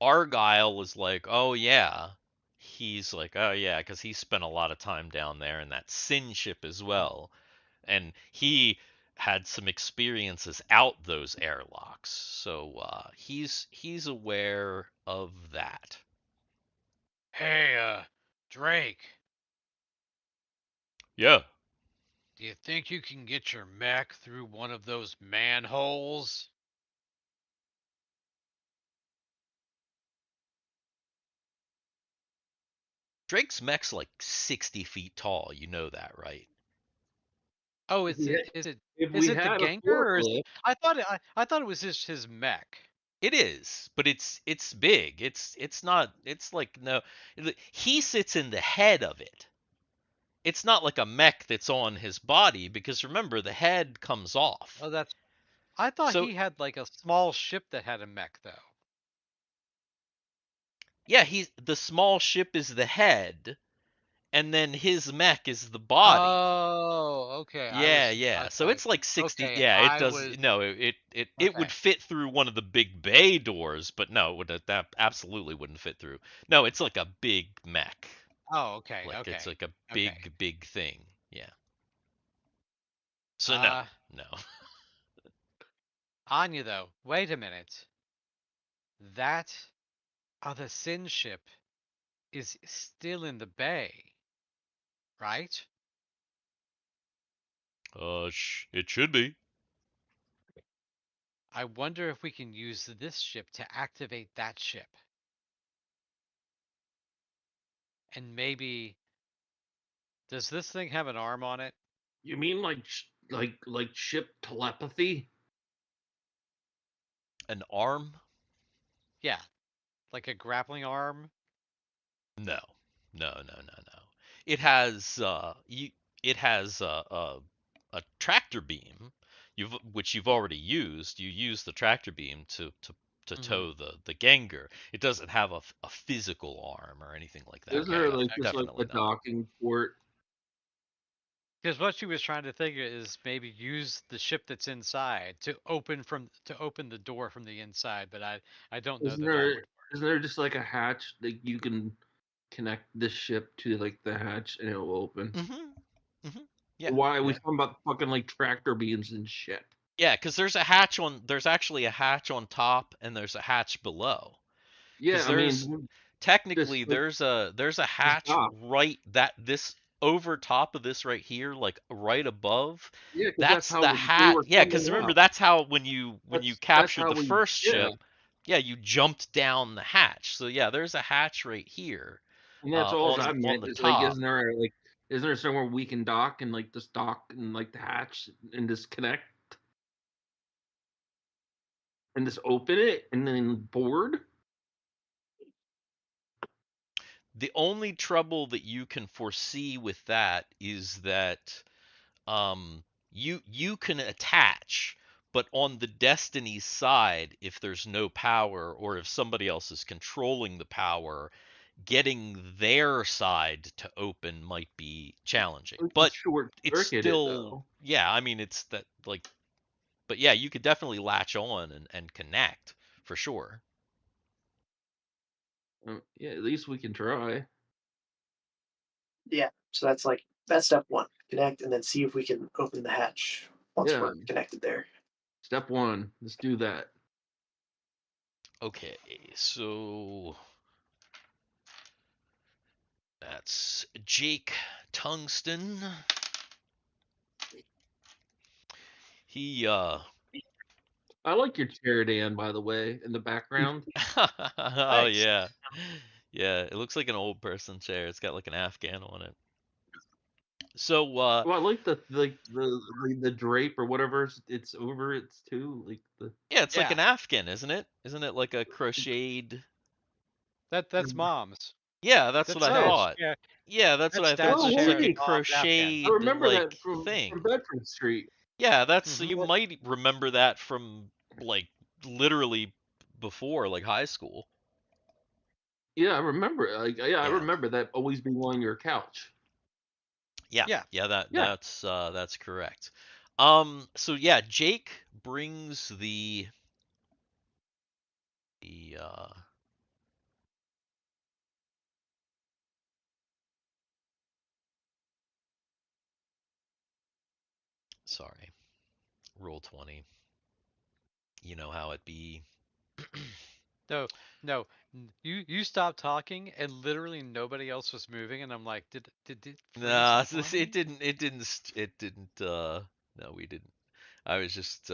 Argyle is like, "Oh yeah." He's like, "Oh yeah," because he spent a lot of time down there in that Sin ship as well, and he had some experiences out those airlocks, so he's aware of that. Hey, Drake, Yeah. do you think you can get your mech through one of those manholes? Drake's mech's like 60 feet tall. You know that, right? Oh, If is we it had, is it if is we it the had a Ganger or is forklift, I thought it was just his mech. It is, but it's big. It's not. It's like no. He sits in the head of it. It's not like a mech that's on his body because remember the head comes off. Oh, I thought So he had like a small ship that had a mech though. yeah, the small ship is the head, and then his mech is the body. Oh, okay. Yeah. So it's like 60. Okay, Yeah, it I does. was No, it would okay. fit through one of the big bay doors, but no, that absolutely wouldn't fit through. No, it's like a big mech. Oh, okay, Like okay, it's like a okay. big thing. Yeah. So Uh, no. Anya though, wait a minute. That other Sin ship is still in the bay, right? It should be. I wonder if we can use this ship to activate that ship. And maybe does this thing have an arm on it? you mean like ship telepathy? An arm? Yeah, like a grappling arm. No. No. It has it has a tractor beam, which you've already used. You use the tractor beam to tow the Ganger. It doesn't have a physical arm or anything like that. Is there Okay, No, like just like a definitely not. docking port? because what she was trying to think is maybe use the ship that's inside to open the door from the inside, but I don't know Isn't that that there would work. Isn't there just like a hatch that you can connect this ship to like the hatch and it will open? Yeah. Why are we Yeah. talking about fucking like tractor beams and shit? Yeah, because there's a hatch on. There's actually a hatch on top, and there's a hatch below. Because Yeah, I there's mean, technically just like there's a just hatch dock. right that this over top of this right here, like right above. Yeah, because that's That's how the they hatch. were Yeah, because coming remember out. that's how when you That's captured how the we. first Yeah, ship, yeah, you jumped down the hatch. So yeah, there's a hatch right here, and that's all I on meant the is like, top. isn't there somewhere we can dock and like just dock and like the hatch and just connect and just open it and then board? The only trouble that you can foresee with that is that you can attach, but on the Destiny side, if there's no power or if somebody else is controlling the power, getting their side to open might be challenging. We can But short it's circuit it still, though. yeah, I mean it's that like, but yeah, you could definitely latch on and connect for sure. Yeah, at least we can try. Yeah. So that's step one. Connect and then see if we can open the hatch once Yeah, we're connected there. step one. Let's do that. Okay, so that's Jake Tungsten. He I like your chair, Dan, by the way, in the background. oh Thanks. yeah. Yeah, it looks like an old person chair. It's got like an Afghan on it. So Well, I like the drape or whatever it's over it's too. Like the yeah, it's like Yeah, an Afghan, isn't it? Isn't it like a crocheted? that's mom's. Yeah, that's what That's I Dad's. thought. Yeah, Yeah, that's what that's I thought. Dad's So oh it's like chair. a And wait, mom's Afghan. I crocheted remember that like from thing. Bedford Street. Yeah, that's so Hmm. you might remember that from like literally before like high school. Yeah, I remember. I Yeah. remember that always being on your couch. Yeah, Yeah. yeah, Yeah, that's correct. So yeah, Jake brings the sorry, roll 20. You know how it be. No, no. You stopped talking, and literally nobody else was moving, and I'm like, did freeze Nah, on it me? didn't no, we didn't. I was just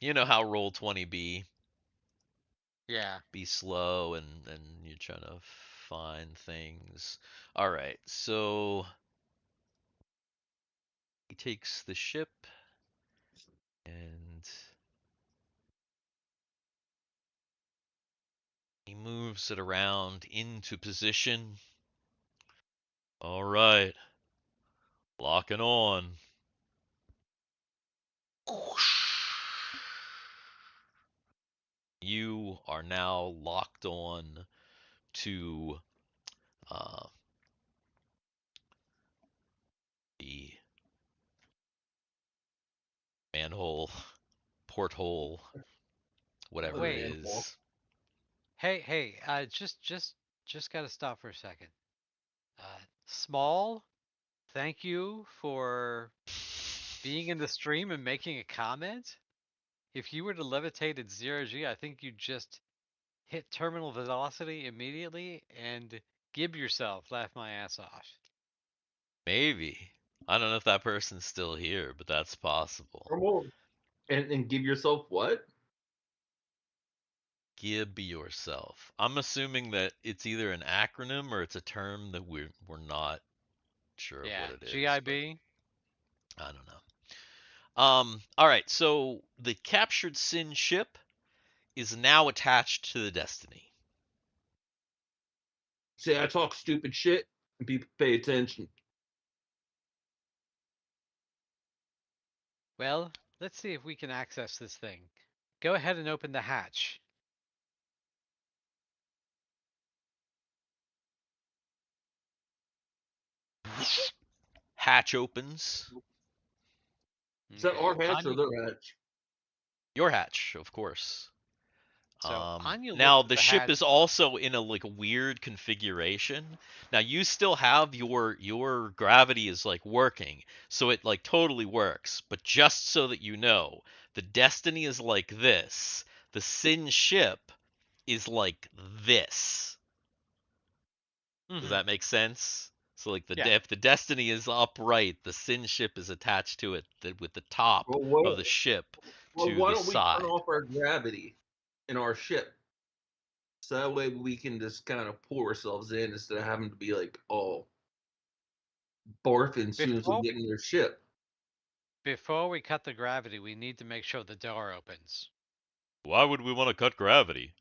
you know how roll 20 Yeah. be slow and you're trying to find things. All right. So he takes the ship and he moves it around into position. All right. Locking on. You are now locked on to uh, the manhole, porthole, whatever it Wait. is. Hey. Just gotta stop for a second. Small. Thank you for being in the stream and making a comment. If you were to levitate at 0 G, I think you just hit terminal velocity immediately and gib yourself, laugh my ass off. Maybe. I don't know if that person's still here, but that's possible. and give yourself what? Gib yourself. I'm assuming that it's either an acronym or it's a term that we're not sure of Yeah, what it is, but GIB. I don't know. All right. So the captured Sin ship is now attached to the Destiny. Say I talk stupid shit and people pay attention. Well, let's see if we can access this thing. Go ahead and open the hatch. Hatch opens. Is that Okay. our hatch or Anya, their hatch? Your hatch, of course. So Anya Now looks at the the ship hatch. is also in a like a weird configuration. Now you still have your gravity is like working, so it like totally works. But just so that you know, the Destiny is like this. The Sin ship is like this. Does Mhm. that make sense? So like Yeah. if the Destiny is upright, the Sin ship is attached to it with the top Well, what? of the ship Well, to why the don't we turn side. off our gravity in our ship? So that way we can just kind of pull ourselves in instead of having to be like all barfing as soon as we Before get in their ship. before we cut the gravity, we need to make sure the door opens. Why would we want to cut gravity?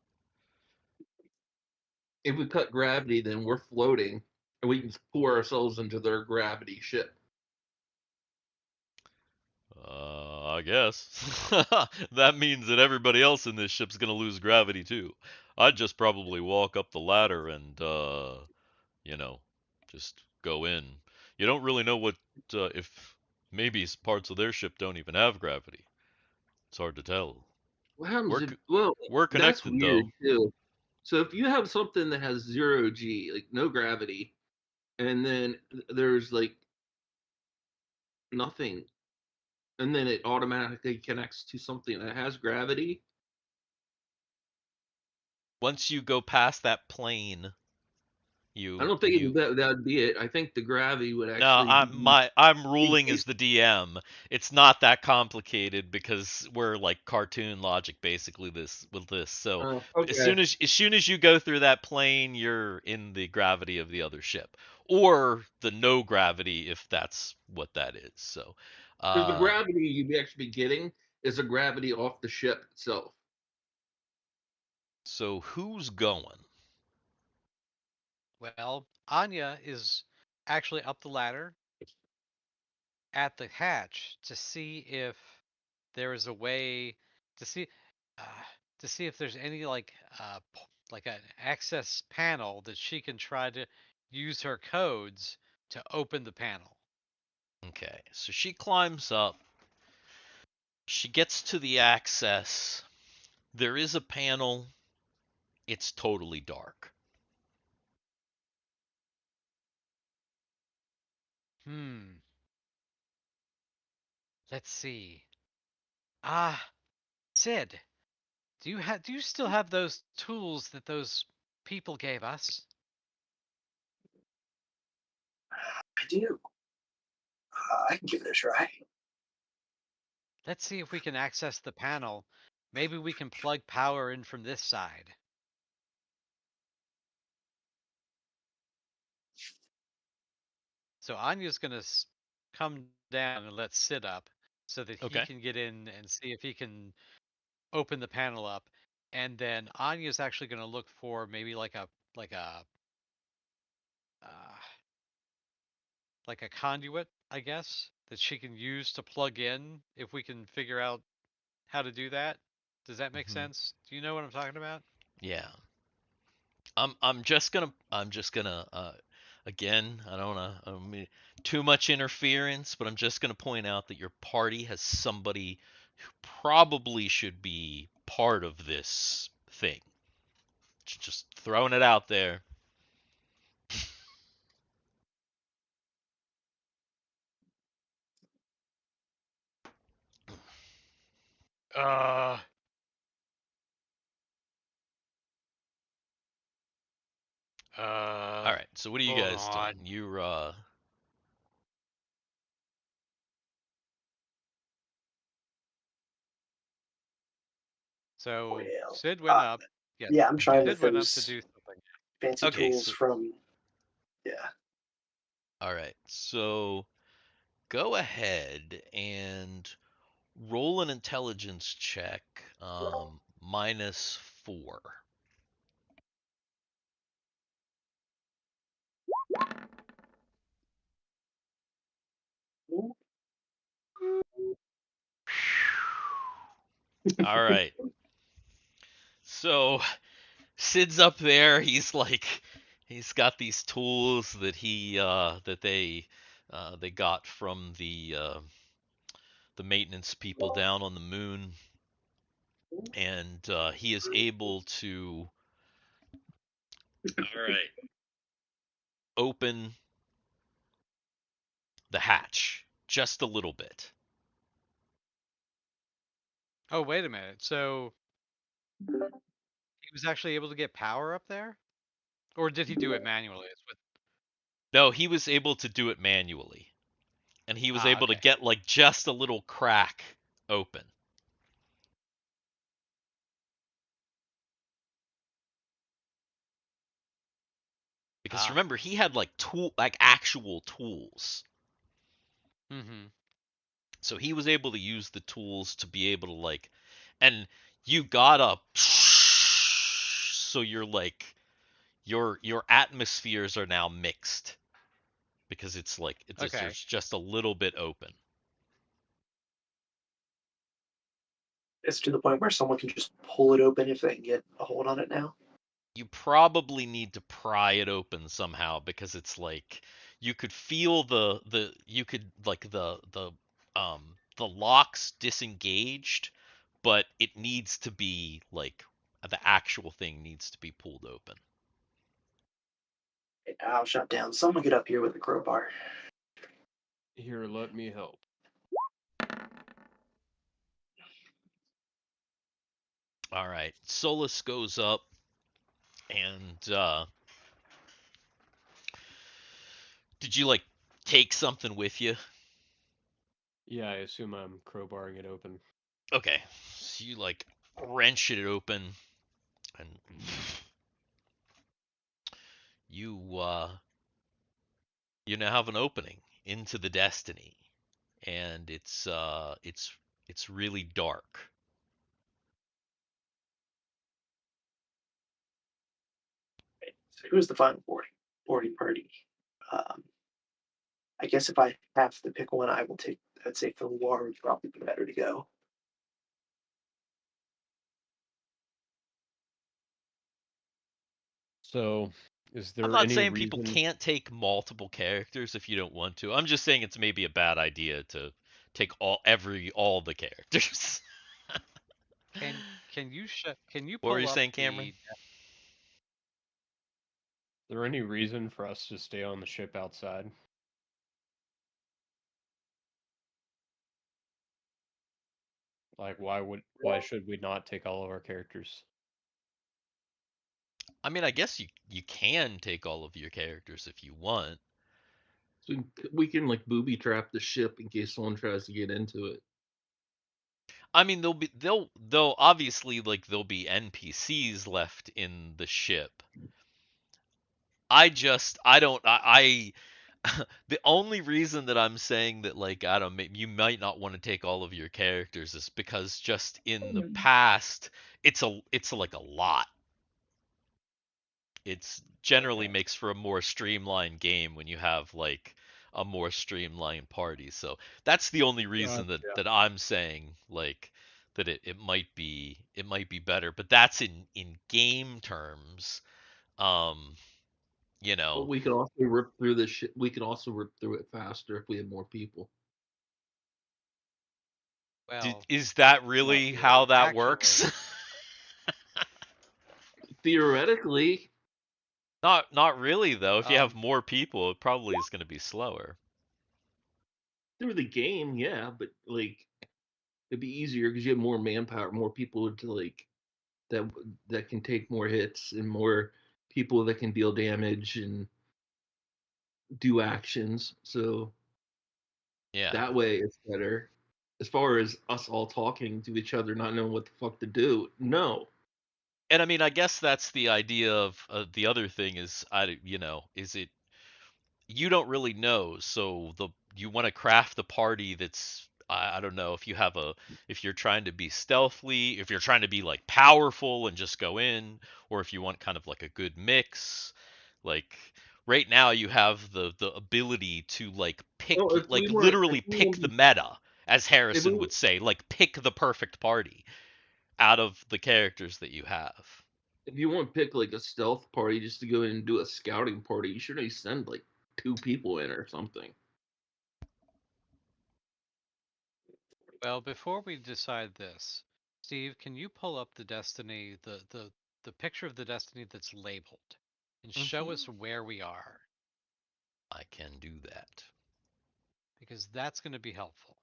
If we cut gravity, then we're floating and we can pour ourselves into their gravity ship. I guess. That means that everybody else in this ship's gonna lose gravity too. I'd just probably walk up the ladder and, you know, just go in. You don't really know what, if maybe parts of their ship don't even have gravity. It's hard to tell. What happens We're if? c- Well, we're that's connected weird though. too. So if you have something that has 0 G, like no gravity, and then there's like nothing, and then it automatically connects to something that has gravity. Once you go past that plane, I you don't think you that would be it. I think the gravity would No, actually be I'm ruling as increased. the DM. It's not that complicated because we're like cartoon logic basically this with this. So Okay. as soon as you go through that plane, you're in the gravity of the other ship, or the no gravity if that's what that is. So, Because the uh, gravity you'd actually be getting is a gravity off the ship itself. so who's going? Well, Anya is actually up the ladder at the hatch to see if there is a way to see uh, to see if there's any like an access panel that she can try to use her codes to open the panel. Okay, so she climbs up. She gets to the access. There is a panel. It's totally dark. Hmm. Let's see. Ah, Sid, do you still have those tools that those people gave us? I do. I can give it a try. Let's see if we can access the panel. Maybe we can plug power in from this side. So Anya's gonna come down and let Sid up so that he Okay. can get in and see if he can open the panel up. And then Anya's actually gonna look for maybe uh, like a conduit, I guess, that she can use to plug in if we can figure out how to do that. Does that make Hmm. sense? Do you know what I'm talking about? Yeah. I'm just gonna again, I don't mean too much interference, but I'm just gonna point out that your party has somebody who probably should be part of this thing. Just throwing it out there. Uh, All right, so what are you hold guys on. doing? So Well, Sid went up. Yes, yeah, I'm trying Okay. with Sid went up to those do something. fancy Okay, tools so from. Yeah. all right. So go ahead and roll an intelligence check -4. All right. So Sid's up there. He's got these tools that they got from the maintenance people down on the moon. and he is able to, all right, open the hatch just a little bit. Oh, wait a minute. So he was actually able to get power up there, or did he do it manually? It's with... No, he was able to do it manually, and he was able to Okay. get like just a little crack open. Because remember, he had like actual tools. Mm-hmm. So he was able to use the tools to be able to like, and you gotta, so you're like, your atmospheres are now mixed because it's like Okay. there's just a little bit open. It's to the point where someone can just pull it open if they can get a hold on it now. You probably need to pry it open somehow because it's like you could feel you could like the locks disengaged, but it needs to be like the actual thing needs to be pulled open. I'll shut down. Someone get up here with a crowbar. Here, let me help. All right, Solus goes up and did you like take something with you? Yeah, I assume I'm crowbarring it open. Okay, so you like wrench it open and you you now have an opening into the Destiny, and it's really dark. So who's the final boarding party? Um, I guess if I have to pick one, I'd say Thiwar would probably be better to go. So, is I'm there not any saying people reason? can't take multiple characters if you don't want to. I'm just saying it's maybe a bad idea to take all the characters. Can you What were you pull up saying, Cameron? the... Is there any reason for us to stay on the ship outside? Like, why should we not take all of our characters? I mean, I guess you can take all of your characters if you want. So we can like booby trap the ship in case someone tries to get into it. I mean, they'll obviously like there'll be NPCs left in the ship. I don't the only reason that I'm saying that like I don't you might not want to take all of your characters is because just in the past it's like a lot. It's generally makes for a more streamlined game when you have like a more streamlined party. So that's the only reason Gotcha. that I'm saying like that it might be better, but that's in game terms. Um, you But know, we could also rip through the ship. We could also rip through it faster if we had more people. Well, is that really how that actually, works? Theoretically, Not really though. If you have um, more people, it probably is going to be slower. through the game, yeah, but like it'd be easier because you have more manpower, more people to like that that can take more hits, and more people that can deal damage and do actions. So Yeah. that way, it's better. As far as us all talking to each other, not knowing what the fuck to do, no. And I mean, I guess that's the idea of the other thing is is it you don't really know. So you want to craft the party that's I don't know if you have if you're trying to be stealthily, if you're trying to be like powerful and just go in, or if you want kind of like a good mix. Like right now you have the ability to like Well, pick like literally pick the meta, as if Harrison we, would say, like pick the perfect party out of the characters that you have. if you want to pick like a stealth party just to go in and do a scouting party, you should only send like 2 people in or something. well, before we decide this, Steve, can you pull up the Destiny, the picture of the Destiny that's labeled, and show us where we are? I can do that. Because that's going to be helpful.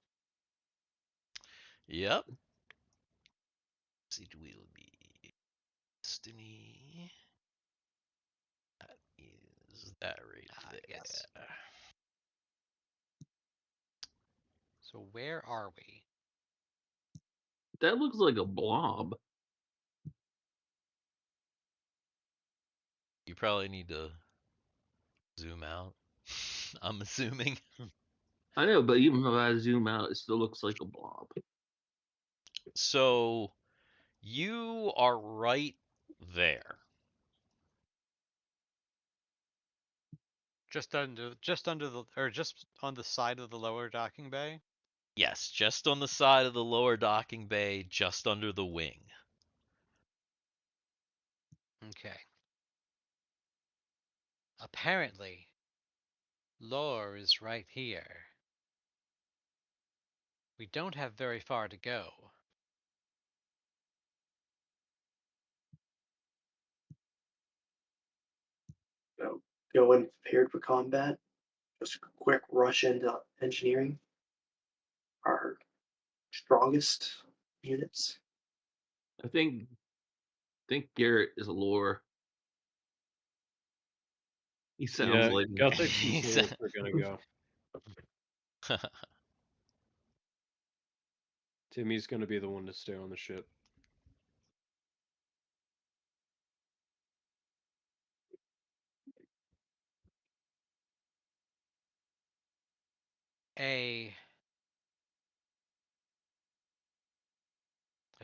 Yep. It will be Destiny. That is that right there. Yes. So where are we? That looks like a blob. You probably need to zoom out. I'm assuming. I know, but even if I zoom out, it still looks like a blob. So you are right there. Just under the, or just on the side of the lower docking bay? Yes, just on the side of the lower docking bay, just under the wing. Okay. Apparently, lore is right here. We don't have very far to go. Go in prepared for combat. Just a quick rush into engineering. Our strongest units. I think Garrett is a lore. He sounds like Guthix and He's- Solus are gonna go. Timmy's gonna be the one to stay on the ship. A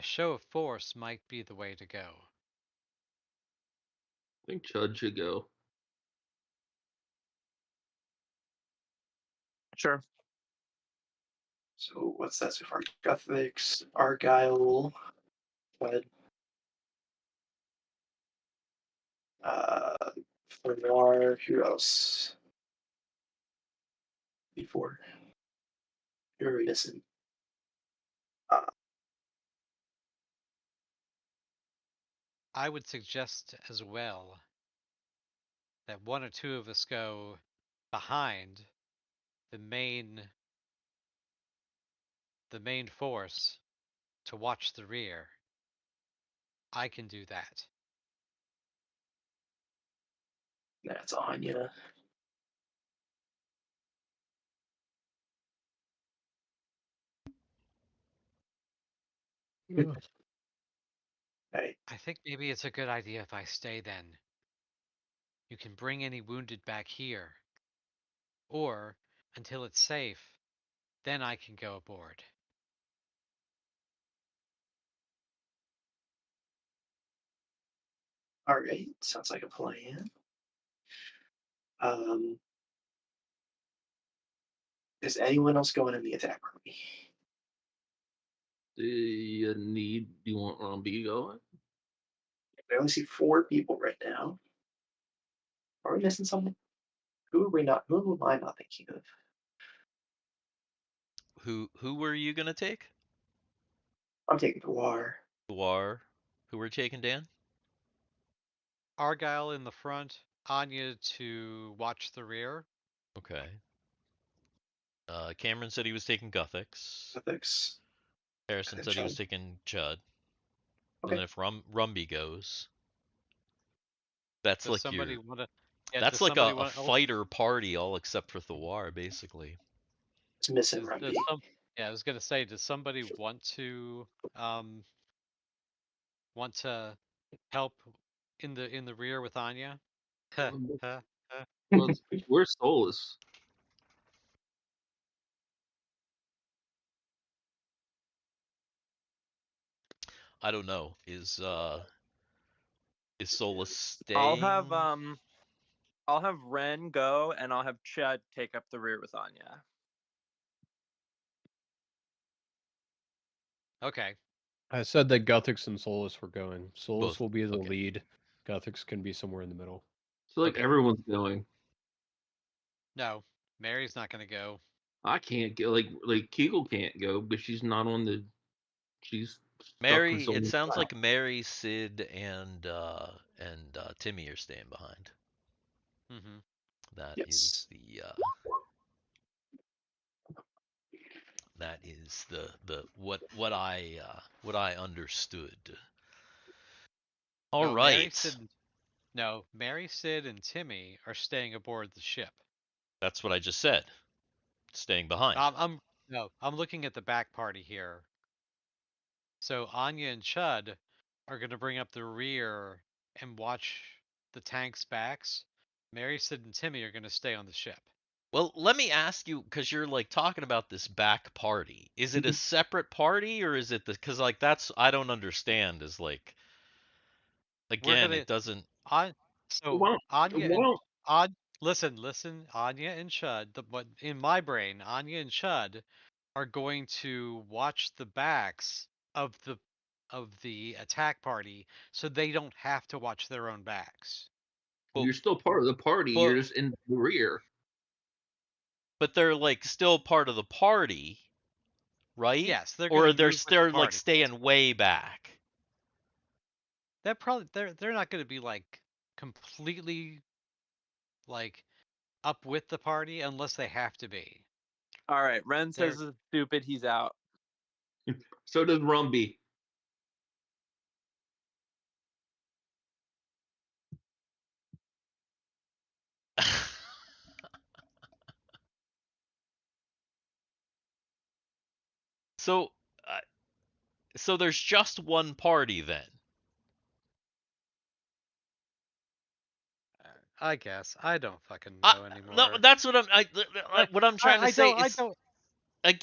show of force might be the way to go. I think Chud should go. Sure. So what's that so far? Guthix, Argyle, but Thiwar, who else? Before. Who are we missing? I would suggest as well that one or two of us go behind the main force to watch the rear. I can do that. That's Anya. Right. I think maybe it's a good idea if I stay then. You can bring any wounded back here. Or, until it's safe, then I can go aboard. All right. Sounds like a plan. Is anyone else going in the attack army? Do you want Rumby going? I only see 4 people right now. Are we missing someone? Who am I not thinking of? Who were you gonna take? I'm taking Thiwar. Thiwar. Who were you taking, Dan? Argyle in the front, Anya to watch the rear. Okay. Cameron said he was taking Guthix. Guthix. Harrison And said he was Chud. taking Chud. Okay. And then if Rumby goes, that's Does like somebody your want to? Yeah, that's does like somebody a wanna- fighter party all except for Thawar, basically. It's missing Does Rumby. yeah, I was gonna say, does somebody want to help in the rear with Anya? Well, where's Solus? I don't know. Is Solus staying? I'll have Ren go, and I'll have Chud take up the rear with Anya. Okay. I said that Guthix and Solus were going. Solus Both, will be the okay. lead. Guthix can be somewhere in the middle. So like Okay. everyone's going. No, Mary's not gonna go. I can't go. Like Kegel can't go, but she's not on the. She's Mary, with someone it sounds else. like Mary, Sid, and Timmy are staying behind. Mm-hmm. That Yes. is the what I understood. All No, Mary, right. Sid. No, Mary, Sid, and Timmy are staying aboard the ship. That's what I just said. Staying behind. I'm looking at the back party here. So Anya and Chud are going to bring up the rear and watch the tanks' backs. Mary, Sid, and Timmy are going to stay on the ship. Well, let me ask you, because you're like talking about this back party. Is it a Mhm. separate party, or is it the? Because like that's I don't understand. Is like We're again, gonna it doesn't. so Well, Anya and well, listen, Anya and Chud. But in my brain, Anya and Chud are going to watch the backs of the attack party, so they don't have to watch their own backs. But you're still part of the party. but You're just in the rear. but they're like still part of the party, right? Yes, they're Or gonna they're move with the still like party. staying way back. They're not gonna be like completely like up with the party unless they have to be. All right, Ren They're says it's stupid. He's out. So does Rumby. So uh, so there's just one party then. I guess I don't fucking I, know no, anymore. that's what what I'm trying to I say don't I is don't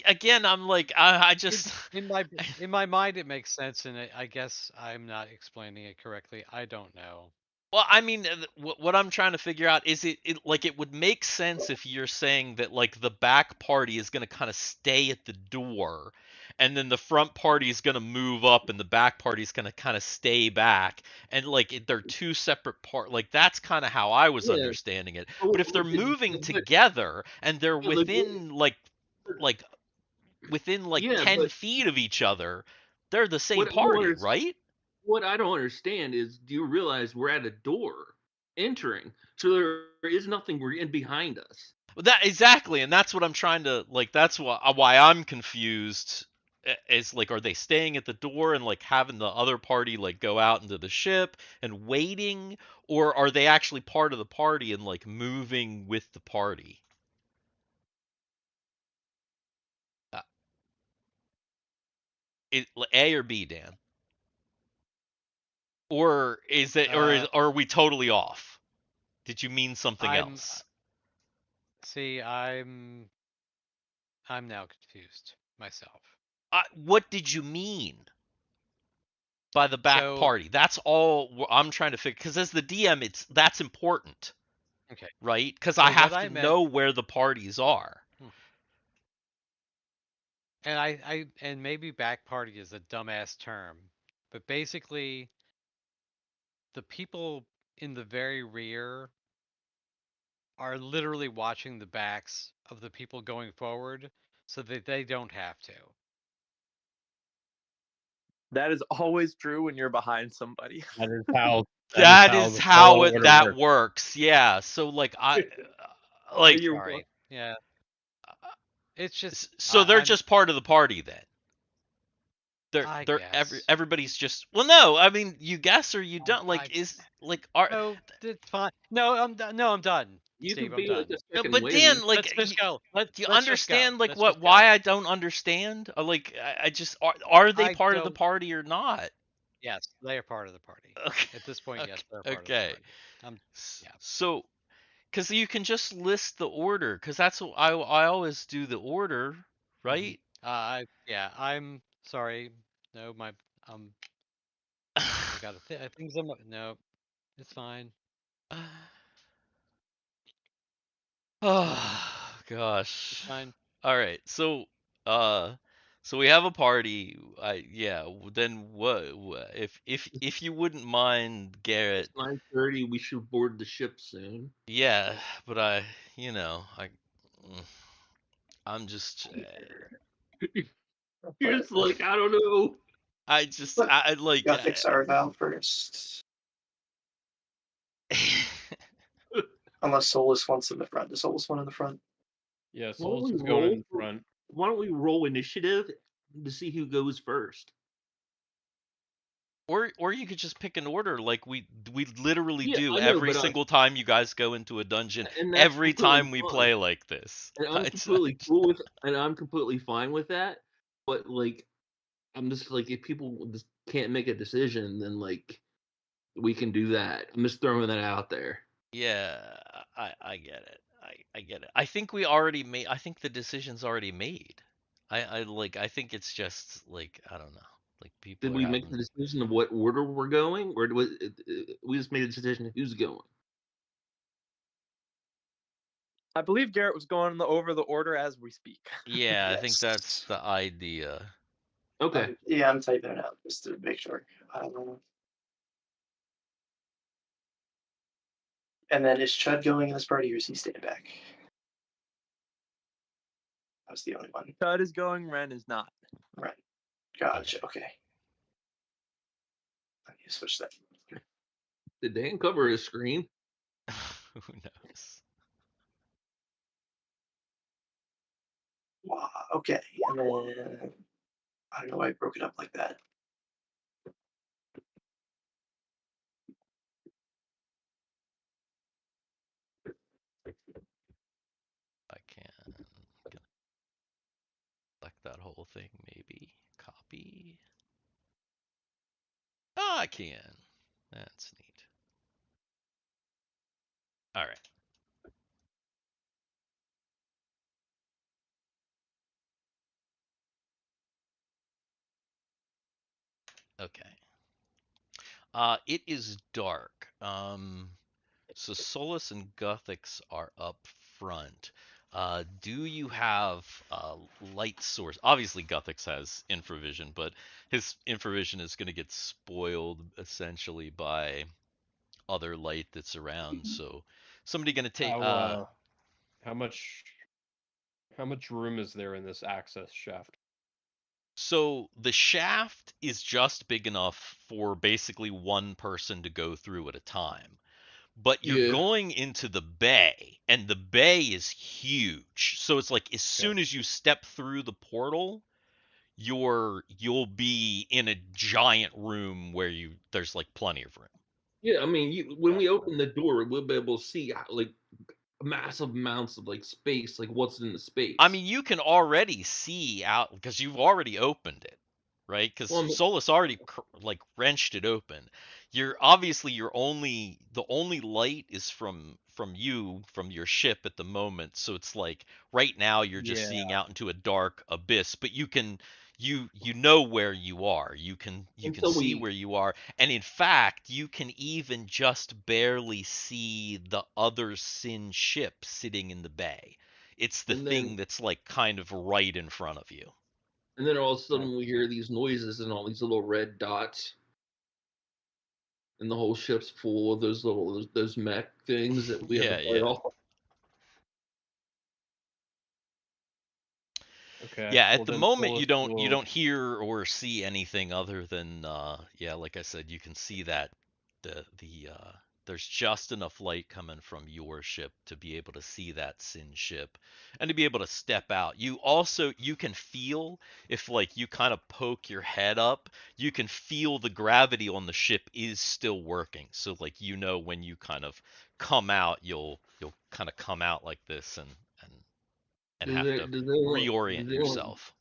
again I'm like I in, just in my mind it makes sense, and I guess I'm not explaining it correctly. I don't know. well, I mean, what I'm trying to figure out is it like it would make sense if you're saying that like the back party is going to kind of stay at the door, and then the front party is going to move up, and the back party is going to kind of stay back, and like they're two separate part. Like that's kind of how I was Yeah. understanding it. But, But if they're moving but, together and they're but, like, like within like yeah, 10 but feet of each other, they're the same what I don't party, understand, right? what I don't understand is, do you realize we're at a door entering? So there is nothing we're in behind us. Well, that exactly, and that's what I'm trying to like. That's why I'm confused. Is like, are they staying at the door and like having the other party like go out into the ship and waiting, or are they actually part of the party and like moving with the party? Uh, A or B, Dan, or is it, or are we totally off? Did you mean something I'm else? see I'm now confused myself. What did you mean by the back So party? That's all I'm trying to figure. Because as the DM, that's important, okay. right? Because So I what have I to meant, know where the parties are. and and maybe back party is a dumbass term, but basically the people in the very rear are literally watching the backs of the people going forward so that they don't have to. That is always true when you're behind somebody. That is how That is the how tall order that works. works. Yeah. So like like You're Sorry. Yeah. It's just so they're I'm just part of the party then. I They're guess. everybody's just, well, no, I mean, you guess or you don't, I like, is like are No, it's fine. No, I'm done. You Steve, could I'm be like done. a second but wave. Dan, like, Let's just go. do you Let's just go. understand like Let's just what why go. I don't understand? Like I just are they I part of the don't. party or not? Yes, they are part of the party. Okay. At this point, yes, they're part of the Okay. party. Yeah. So, because you can just list the order, because that's what I always do the order, right? Yeah. I'm sorry. No, my I got things. No, it's fine. Oh It's gosh. fine. All right. Uh so we have a party. Then if you wouldn't mind, Garrett. It's 9:30. We should board the ship soon. Yeah, but you know, mm, I'm just You're just like, I don't know. I like. Guthix Argyle first. Unless Solus wants in the front. Does Solus want in the front? Yeah, Why don't Solus we is going in roll? front. Why don't we roll initiative to see who goes first? Or you could just pick an order like we literally Yeah, do I know, every but single time you guys go into a dungeon. and that's Every completely time we fine. play like this. And I'm completely cool with, and I'm completely fine with that. But like, I'm just like, if people just can't make a decision, then like, we can do that. I'm just throwing that out there. Yeah, I get it. I get it. I think we already made. I think the decision's already made. I think it's just like I don't know. Like people Did are we make having. the decision of what order we're going, or we just made a decision of who's going? I believe Garrett was going over the order as we speak. Yeah, I think that's Yes. the idea. Okay. Yeah, I'm typing it out just to make sure. And then is Chud going in this party or is he staying back? That was the only one. Chud is going, Ren is not. Right. Gotcha. Okay. I need to switch that. Did Dan cover his screen? Who knows? Wow. Okay. And then I don't know why I broke it up like that. I can select that whole thing, maybe copy. Oh, I can. That's neat. All right. Okay. It is dark. So Solus and Guthix are up front. Do you have light source? Obviously, Guthix has infravision, but his infravision is going to get spoiled essentially by other light that's around. So somebody going to take. How much room is there in this access shaft? So the shaft is just big enough for basically one person to go through at a time. But you're Yeah. going into the bay, and the bay is huge. So it's like as soon as you step through the portal, you'll be in a giant room where there's like plenty of room. Yeah, I mean, when we open the door, we'll be able to see like massive amounts of like space, like what's in the space. I mean, you can already see out because you've already opened it, right? Because Well, I mean- Solus already like wrenched it open. You're obviously the only light is from your ship at the moment. So it's like right now you're just seeing out into a dark abyss, but you know where you are. You can Until see we- where you are, and in fact, you can even just barely see the other Sin ship sitting in the bay. It's the And thing then- that's like kind of right in front of you. And then all of a sudden we hear these noises and all these little red dots, and the whole ship's full of those mech things that we have to fight off. Okay. Yeah, at well, the then moment Solus you will- don't hear or see anything other than yeah, like I said, you can see that there's just enough light coming from your ship to be able to see that Sin ship and to be able to step out. You can feel if like you kind of poke your head up, you can feel the gravity on the ship is still working. So like when you kind of come out, you'll kind of come out like this and have to reorient yourself.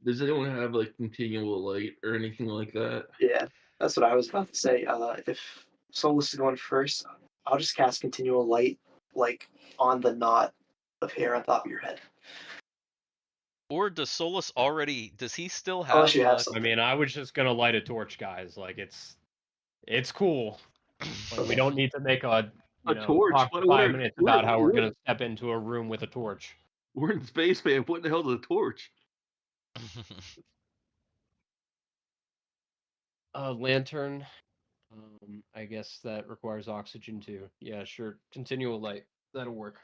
Does anyone have like continual light or anything like that? Yeah, that's what I was about to say. If Solus is going first, I'll just cast Continual Light, like on the knot of hair on top of your head. Or does Solus already? Does he still have? Unless you have something. I mean, I was just gonna light a torch, guys. Like it's cool. Like, we don't need to make a torch? talk for What 5 are- minutes what- about how we're what- gonna step into a room with a torch. We're in space, man. What the hell is a torch? A lantern. I guess that requires oxygen too. Yeah, sure. Continual light. That'll work.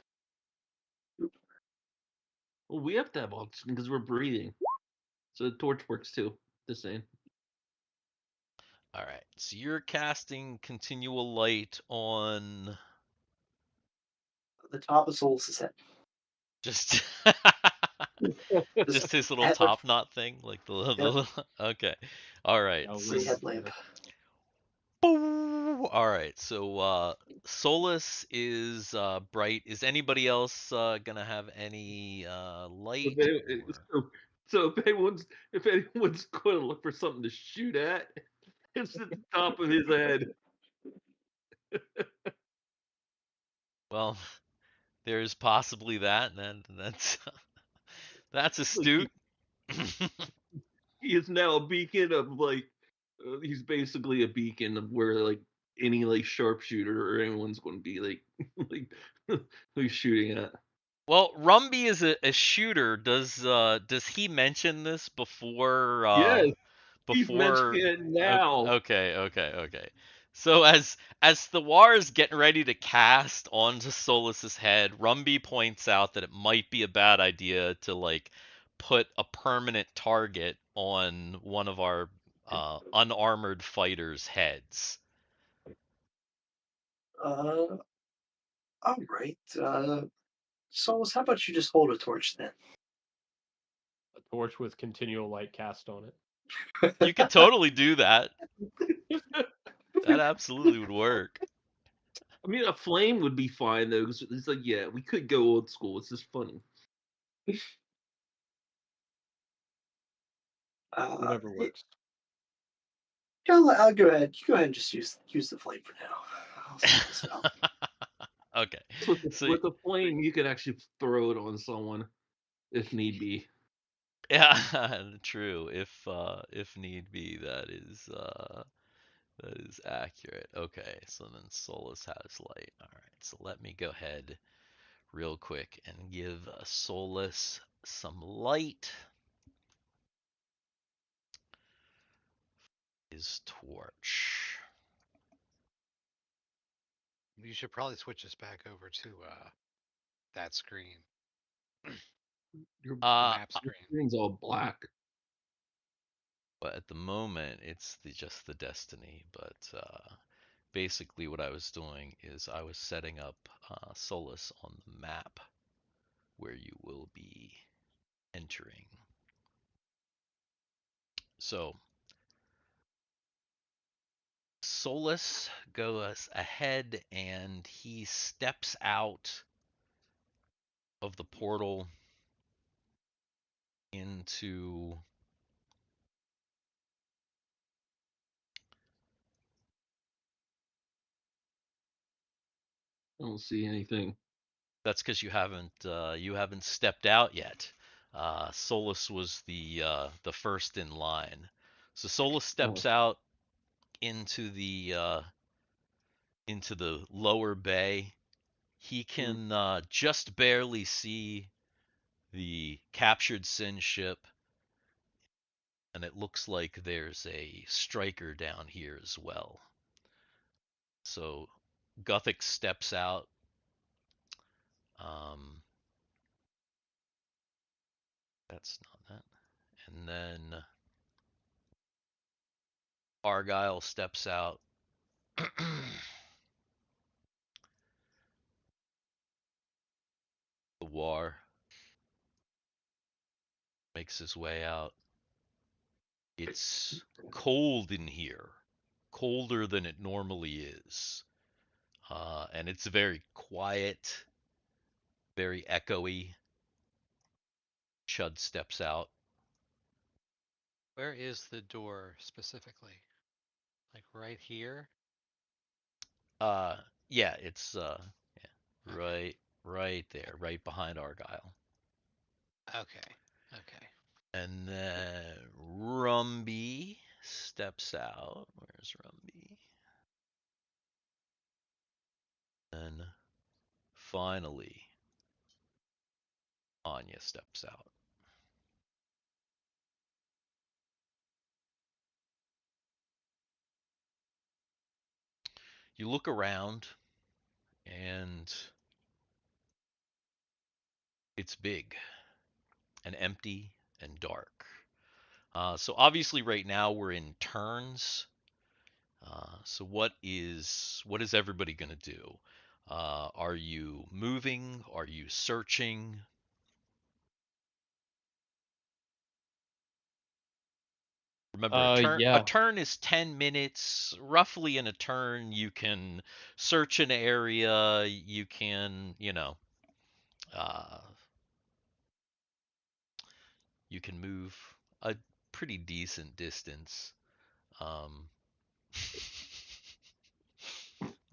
Well, we have to have oxygen because we're breathing. So the torch works too. Just saying. All right. So you're casting continual light on The top of Solus's head. just This just his little head- top knot thing, like the okay. All right. Oh, So big headlamp. all right. So Solus is bright. Is anybody else gonna have any light? or- So if anyone's going to look for something to shoot at, it's at the top of his head. Well, there's possibly that, and that's astute. He is now a beacon of like he's basically a beacon of where like any like sharpshooter or anyone's going to be like who's shooting at. Well, Rumby is a shooter. Does he mention this before Yes, he's before mentioning it now. okay. So as Thiwar is getting ready to cast onto Solus's head, Rumby points out that it might be a bad idea to like put a permanent target on one of our unarmored fighters' heads. All right. Solus, how about you just hold a torch then? A torch with continual light cast on it. You could totally do that. That absolutely would work. I mean, a flame would be fine though. 'Cause it's like, yeah, we could go old school. It's just funny. Whatever works. I'll go ahead. You go ahead and just use the flame for now. I'll sort this out. Okay. So With the flame, you could actually throw it on someone if need be. yeah, true. If need be, that is accurate. Okay, so then Solus has light. All right, so let me go ahead real quick and give Solus some light. His torch. You should probably switch us back over to that screen. Your Uh, Map screen. screen's all black. but at the moment, it's just the Destiny. But basically, what I was doing is I was setting up Solus on the map where you will be entering. So Solus goes ahead and he steps out of the portal into I don't see anything. that's because you haven't stepped out yet. Solus was the first in line. So Solus steps out into the lower bay. He can just barely see the captured Sin ship, and it looks like there's a striker down here as well. So Guthix steps out. That's not that. And then Argyle steps out. Thiwar makes his way out. It's cold in here, colder than it normally is. And it's very quiet, very echoey. Chud steps out. Where is the door specifically? Like right here? Uh, yeah, it's yeah, Okay. right there, right behind Argyle. Okay. Okay. And then Rumby steps out. Where's Rumby? And finally, Anya steps out. You look around, and it's big and empty and dark. So obviously right now we're in turns. So what is everybody gonna do? Are you moving? Are you searching? Remember, a Yeah. turn is 10 minutes. Roughly in a turn, you can search an area. You can, uh, you can move a pretty decent distance. Um,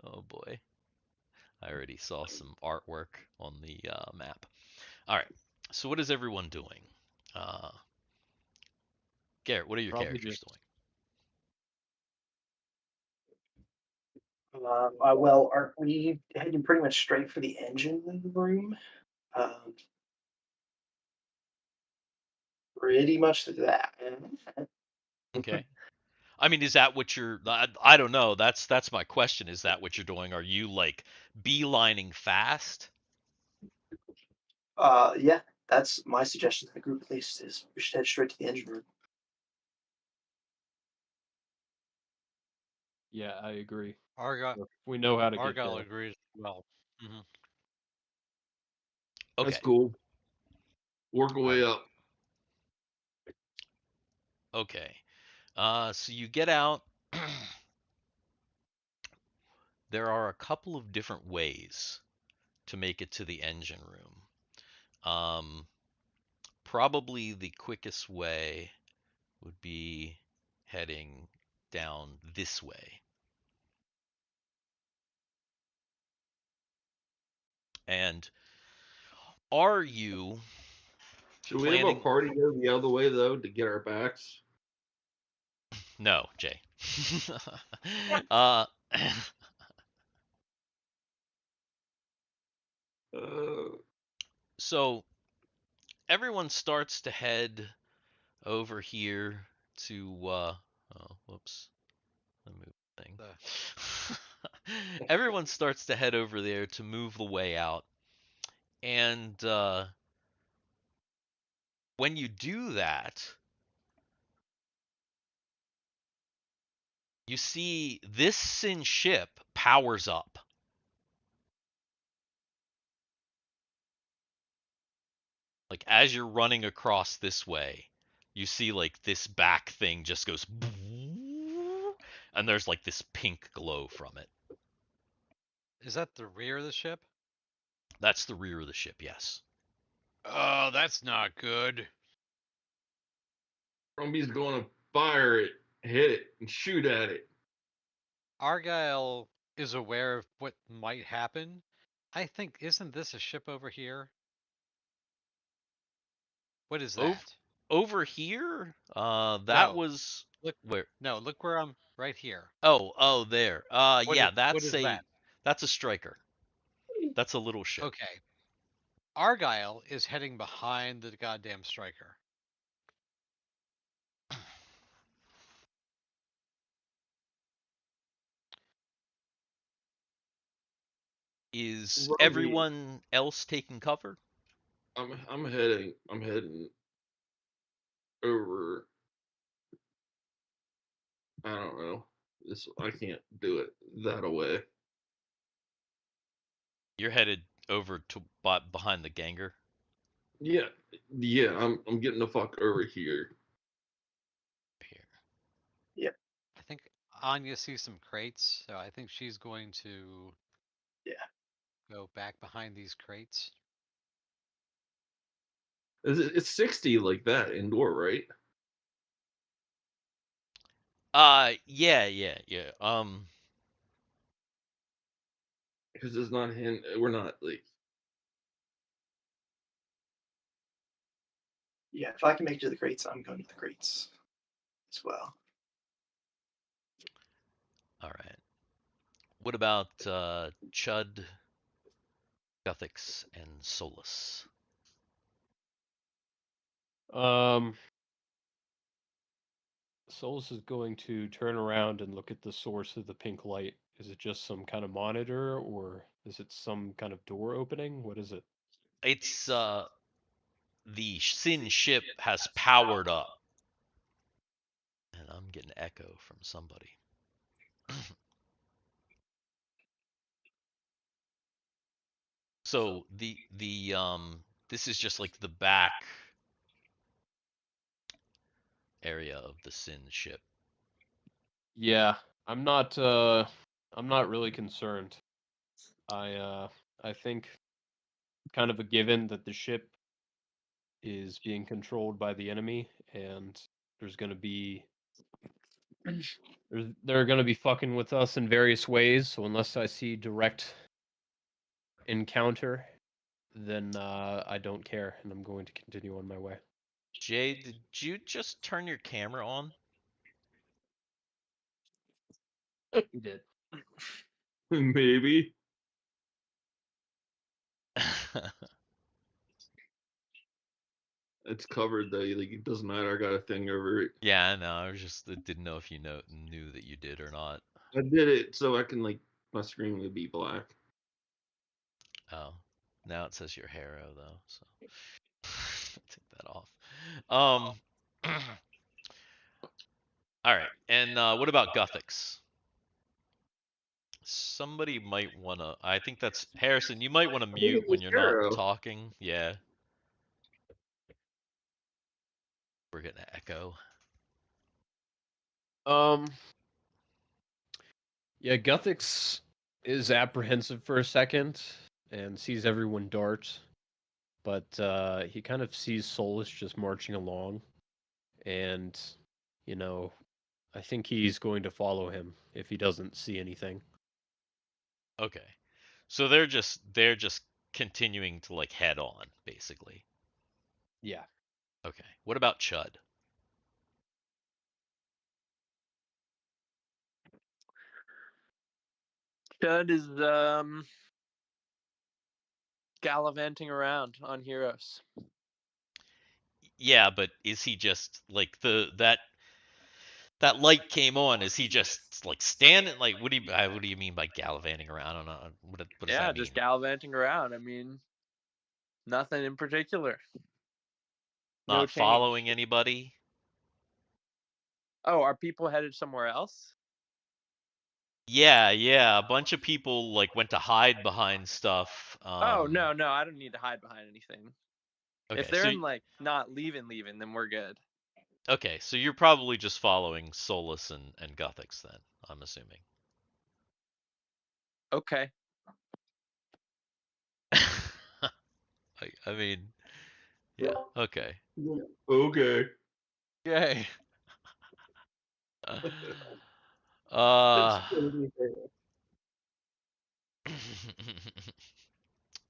oh boy, I already saw some artwork on the map. All right, so what is everyone doing? Uh, Garrett, what are your Probably characters just doing? Well, aren't we heading pretty much straight for the engine room? Um, Pretty much that. Okay. I mean, is that what you're? I don't know. That's my question. Is that what you're doing? Are you like beelining fast? Yeah, that's my suggestion to the group at least, is we should head straight to the engine room. Yeah, I agree. Argyle, If we know how to get Argyle there. agrees as well. Hmm. That's Okay. cool. Work our way Right. up. Okay. So you get out. There are a couple of different ways to make it to the engine room. Probably the quickest way would be heading down this way. And are you Should we have a planning? party go the other way though to get our backs? No, Jay. uh, Uh, so everyone starts to head over here to. Oh, whoops. Let me move the thing. Everyone starts to head over there to move the way out. And when you do that, you see this Sin ship powers up. Like as you're running across this way, you see like this back thing just goes, and there's like this pink glow from it. Is that the rear of the ship? That's the rear of the ship, yes. Oh, that's not good. Brumby's going to fire it, hit it, and shoot at it. Argyle is aware of what might happen. I think, isn't this a ship over here? What is Over that? over here, that No, was look. where. No, look where I'm. Right here. Oh, there. Yeah, What is that? that's a striker. That's a little ship. Okay. Argyle is heading behind the goddamn striker. Is Brumby, everyone else taking cover? I'm heading over. I don't know. I can't do it that away. You're headed over to behind the ganger. Yeah, yeah. I'm getting the fuck over here. Here. Yep. I think Anya sees some crates, so I think she's going to Yeah. go back behind these crates. It's 60 like that indoor, right? Yeah. Because it's not him. We're not like. Yeah, if I can make it to the crates, I'm going to the crates as well. All right. What about Chud, Guthix, and Solus? Solus is going to turn around and look at the source of the pink light. Is it just some kind of monitor, or is it some kind of door opening? What is it? It's the Sin ship has powered up. And I'm getting echo from somebody. So this is just like the back area of the Sin ship. Yeah, I'm not really concerned. I think kind of a given that the ship is being controlled by the enemy, and there's gonna be they're gonna be fucking with us in various ways. So unless I see direct encounter, then I don't care, and I'm going to continue on my way. Jay, did you just turn your camera on? You did. Maybe. It's covered though. Like it doesn't matter. I got a thing over it. Yeah, I know. I didn't know if you knew that you did or not. I did it so I can like my screen would be black. Oh, now it says your Harro though, so take that off. All right, and what about Guthix? Somebody might wanna. I think that's Harrison. You might want to I think mute it when was you're not Harrow. talking. Yeah, we're getting an echo. Yeah, Guthix is apprehensive for a second and sees everyone dart, but he kind of sees Solus just marching along, and you know, I think he's going to follow him if he doesn't see anything. Okay, so they're just continuing to like head on, basically. Yeah. Okay, what about Chud? Chud is gallivanting around on heroes. Yeah, but is he just like that light came on? Is he just like standing? Like, what do you mean by gallivanting around? I don't know. What does Yeah, that mean? just gallivanting around. I mean, nothing in particular. No Not change. following anybody? Oh, are people headed somewhere else? Yeah, yeah. A bunch of people like went to hide behind stuff. Oh no, I don't need to hide behind anything. Okay, If they're in like not leaving, then we're good. okay, so you're probably just following Solus and Guthix then, I'm assuming. Okay. I mean, yeah, okay. Okay. Yay. That's Uh, totally fair.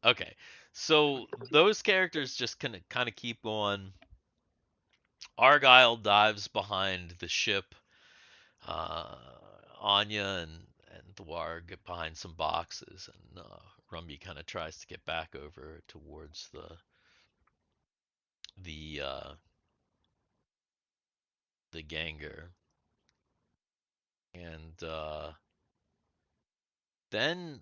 okay, so those characters just kind of keep going. Argyle dives behind the ship. Uh, Anya and Thiwar get behind some boxes, and Rumby kind of tries to get back over towards the the Ganger, and then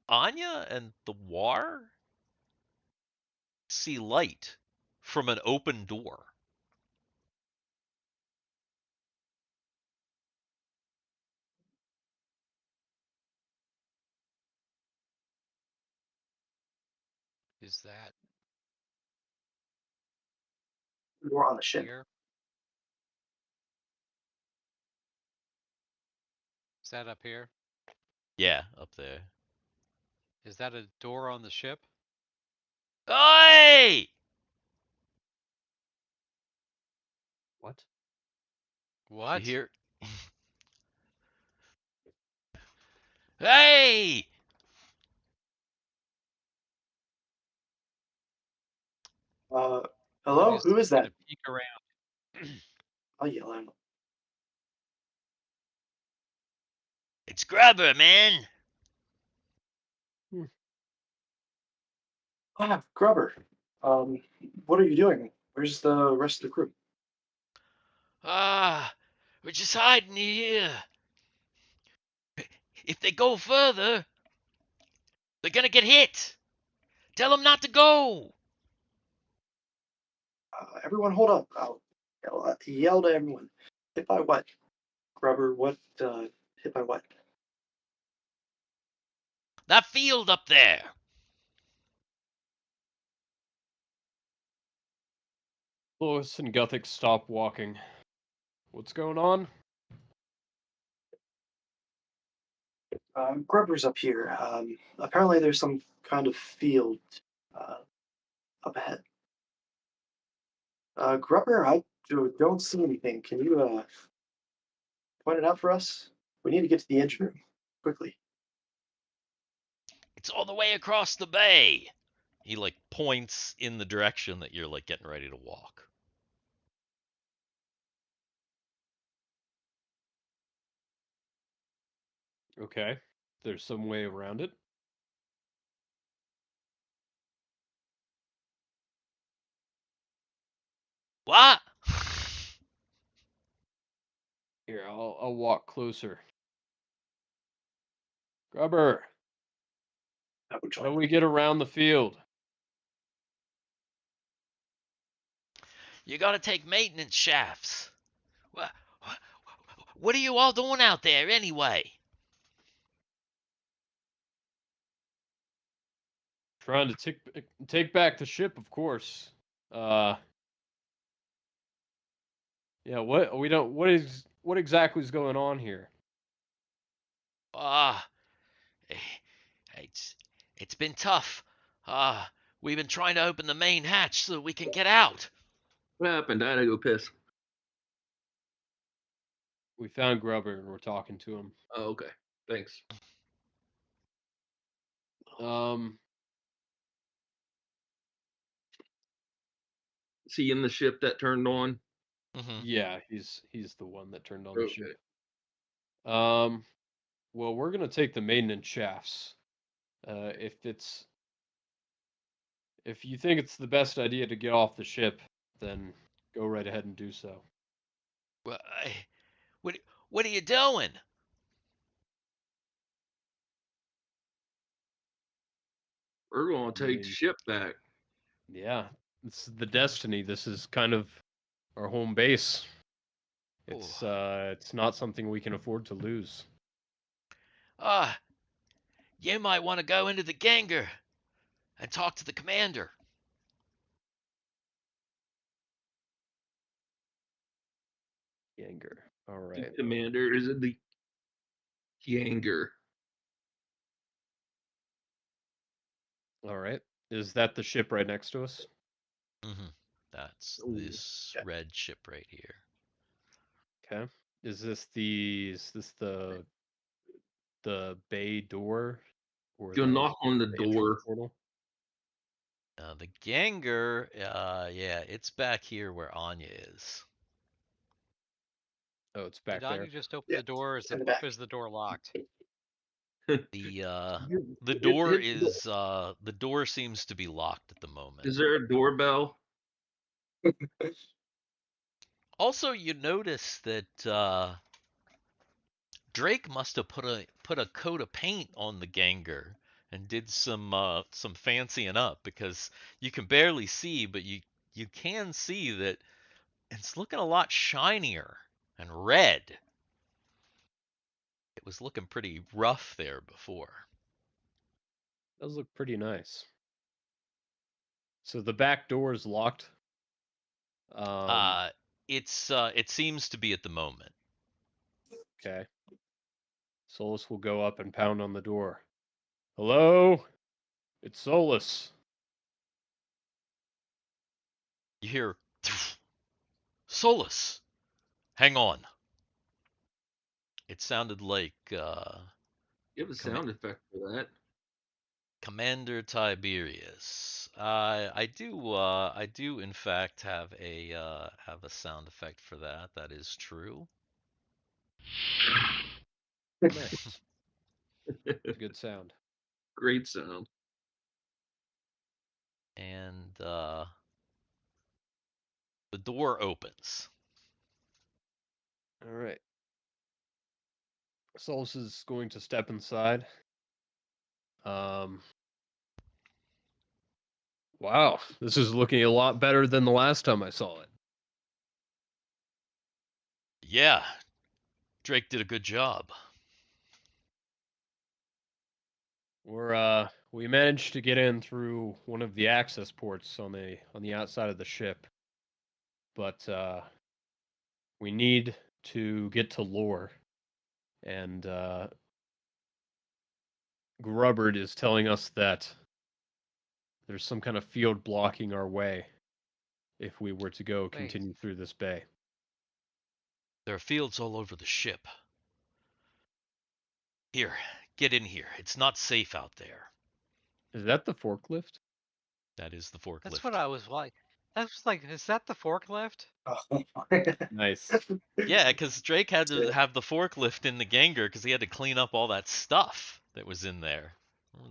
Anya and Thiwar see light from an open door. Is that We're on the ship. here? Is that up here? Yeah, up there. Is that a door on the ship? Oi! What? What? You hear? Hey! Hello? Just Who is gonna that? peek around. I'll yell at him. It's Grubber, man. Ah, Grubber. What are you doing? Where's the rest of the crew? We're just hiding here. If they go further, they're gonna get hit. Tell them not to go. Everyone hold up. I'll yell to everyone. Hit by what? Grubber, what Hit by what? That field up there. Lois and Guthix stop walking. What's going on? Grubber's up here. Apparently there's some kind of field up ahead. Grubber, I don't see anything. Can you point it out for us? We need to get to the engine room quickly. It's all the way across the bay. He like points in the direction that you're like getting ready to walk. Okay. There's some way around it. What? Here, I'll walk closer. Grubber, how do we get around the field? You gotta take maintenance shafts. What are you all doing out there anyway? Trying to take back the ship, of course. Yeah, what exactly is going on here? It's been tough. We've been trying to open the main hatch so we can get out. What happened? I had to go piss. We found Grubber and we're talking to him. Oh, okay. Thanks. Is he in the ship that turned on? Mm-hmm. Yeah, he's the one that turned on the ship. Well, we're gonna take the maintenance shafts. If you think it's the best idea to get off the ship, then go right ahead and do so. Well, what are you doing? We're going to take the ship back. Yeah, it's the Destiny. This is kind of our home base. It's not something we can afford to lose. You might want to go into the Ganger and talk to the commander. Ganger. All right. The commander is in the Ganger. All right. Is that the ship right next to us? Mm-hmm. That's this red ship right here. Okay. Is this the bay door? Or Go knock on the door. Portal? The Ganger, yeah, it's back here where Anya is. Oh, it's back Did there. Anya just open the door, or is the door locked? The door is the door seems to be locked at the moment. Is there a doorbell? Also, you notice that Drake must have put a coat of paint on the Ganger and did some fancying up, because you can barely see, but you can see that it's looking a lot shinier and red. It was looking pretty rough there before. Does look pretty nice. So the back door is locked. It seems to be at the moment. Okay. Solus will go up and pound on the door. Hello? It's Solus. You hear, Solus, hang on. It sounded like You have a sound effect for that. Commander Tiberius. I do in fact have a sound effect for that. That is true. Nice. Good sound. Great sound. And the door opens. All right. Solus is going to step inside. Wow, this is looking a lot better than the last time I saw it. Yeah, Drake did a good job. We managed to get in through one of the access ports on the outside of the ship, but we need to get to Lore, and Grubbard is telling us that there's some kind of field blocking our way if we were to go continue through this bay. There are fields all over the ship. Here, get in here. It's not safe out there. Is that the forklift? That is the forklift. That's what I was like. That's like, is that the forklift? Nice. Yeah, because Drake had to have the forklift in the Ganger because he had to clean up all that stuff that was in there.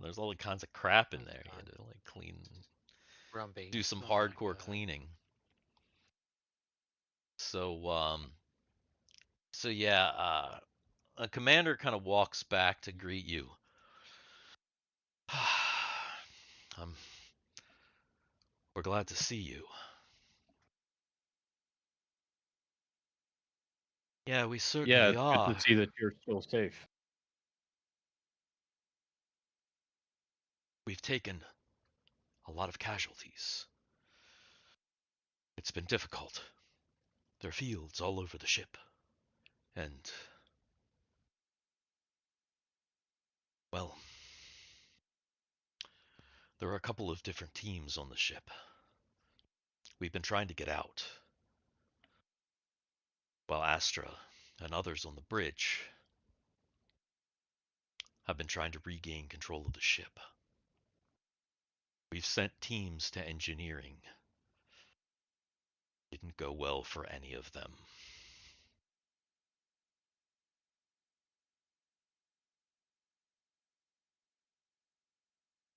There's all kinds of crap in there. He had to like clean, Grumpy. do some Oh my hardcore God. cleaning. So yeah, a commander kind of walks back to greet you. We're glad to see you. Yeah, we Yeah, certainly it's are. good to see that you're still safe. We've taken a lot of casualties. It's been difficult. There are fields all over the ship. And, well, there are a couple of different teams on the ship. We've been trying to get out, while Astra and others on the bridge have been trying to regain control of the ship. We've sent teams to engineering. Didn't go well for any of them.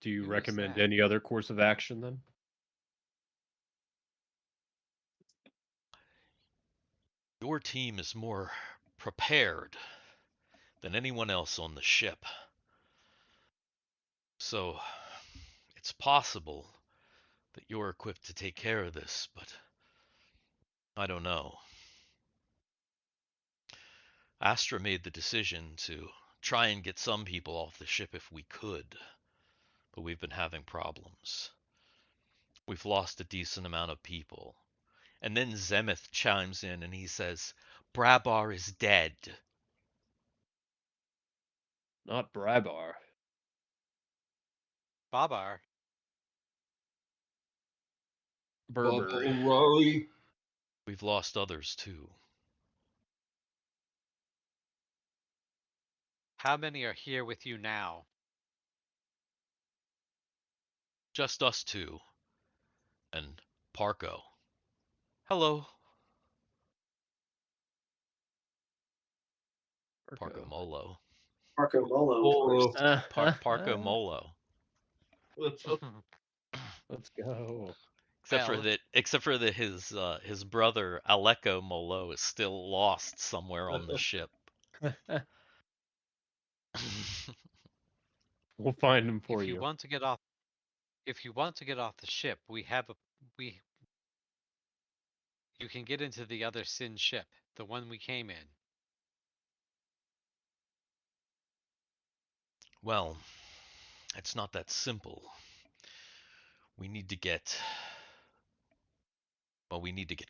Do you Who is recommend that? any other course of action then? Your team is more prepared than anyone else on the ship. So, it's possible that you're equipped to take care of this, but I don't know. Astra made the decision to try and get some people off the ship if we could, but we've been having problems. We've lost a decent amount of people. And then Zemeth chimes in and he says, Brabar is dead. Not Brabar. Babar. Berber. Raleigh. We've lost others too. How many are here with you now? Just us two. And Parko. Hello. Parko Molo. Marco Molo. Parko Molo. Let's Let's go. Except for that his brother Aleko Molo is still lost somewhere on the ship. We'll find him for If you you. want to get off, the ship, you can get into the other Sin ship, the one we came in. Well, it's not that simple. We need to get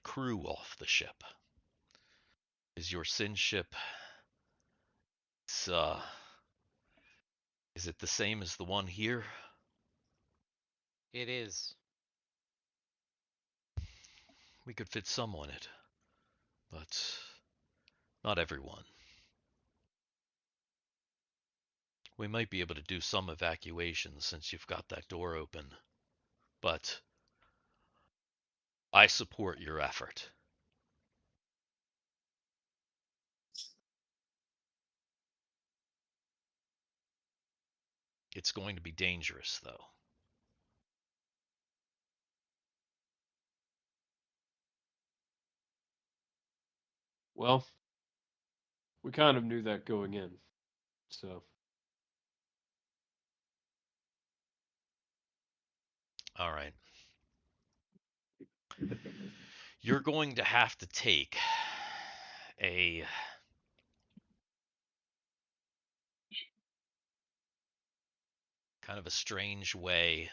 crew off the ship. Is your Sin ship is it the same as the one here? It is. We could fit some on it, but not everyone. We might be able to do some evacuations since you've got that door open, but I support your effort. It's going to be dangerous, though. Well, we kind of knew that going in, so. All right. You're going to have to take a kind of a strange way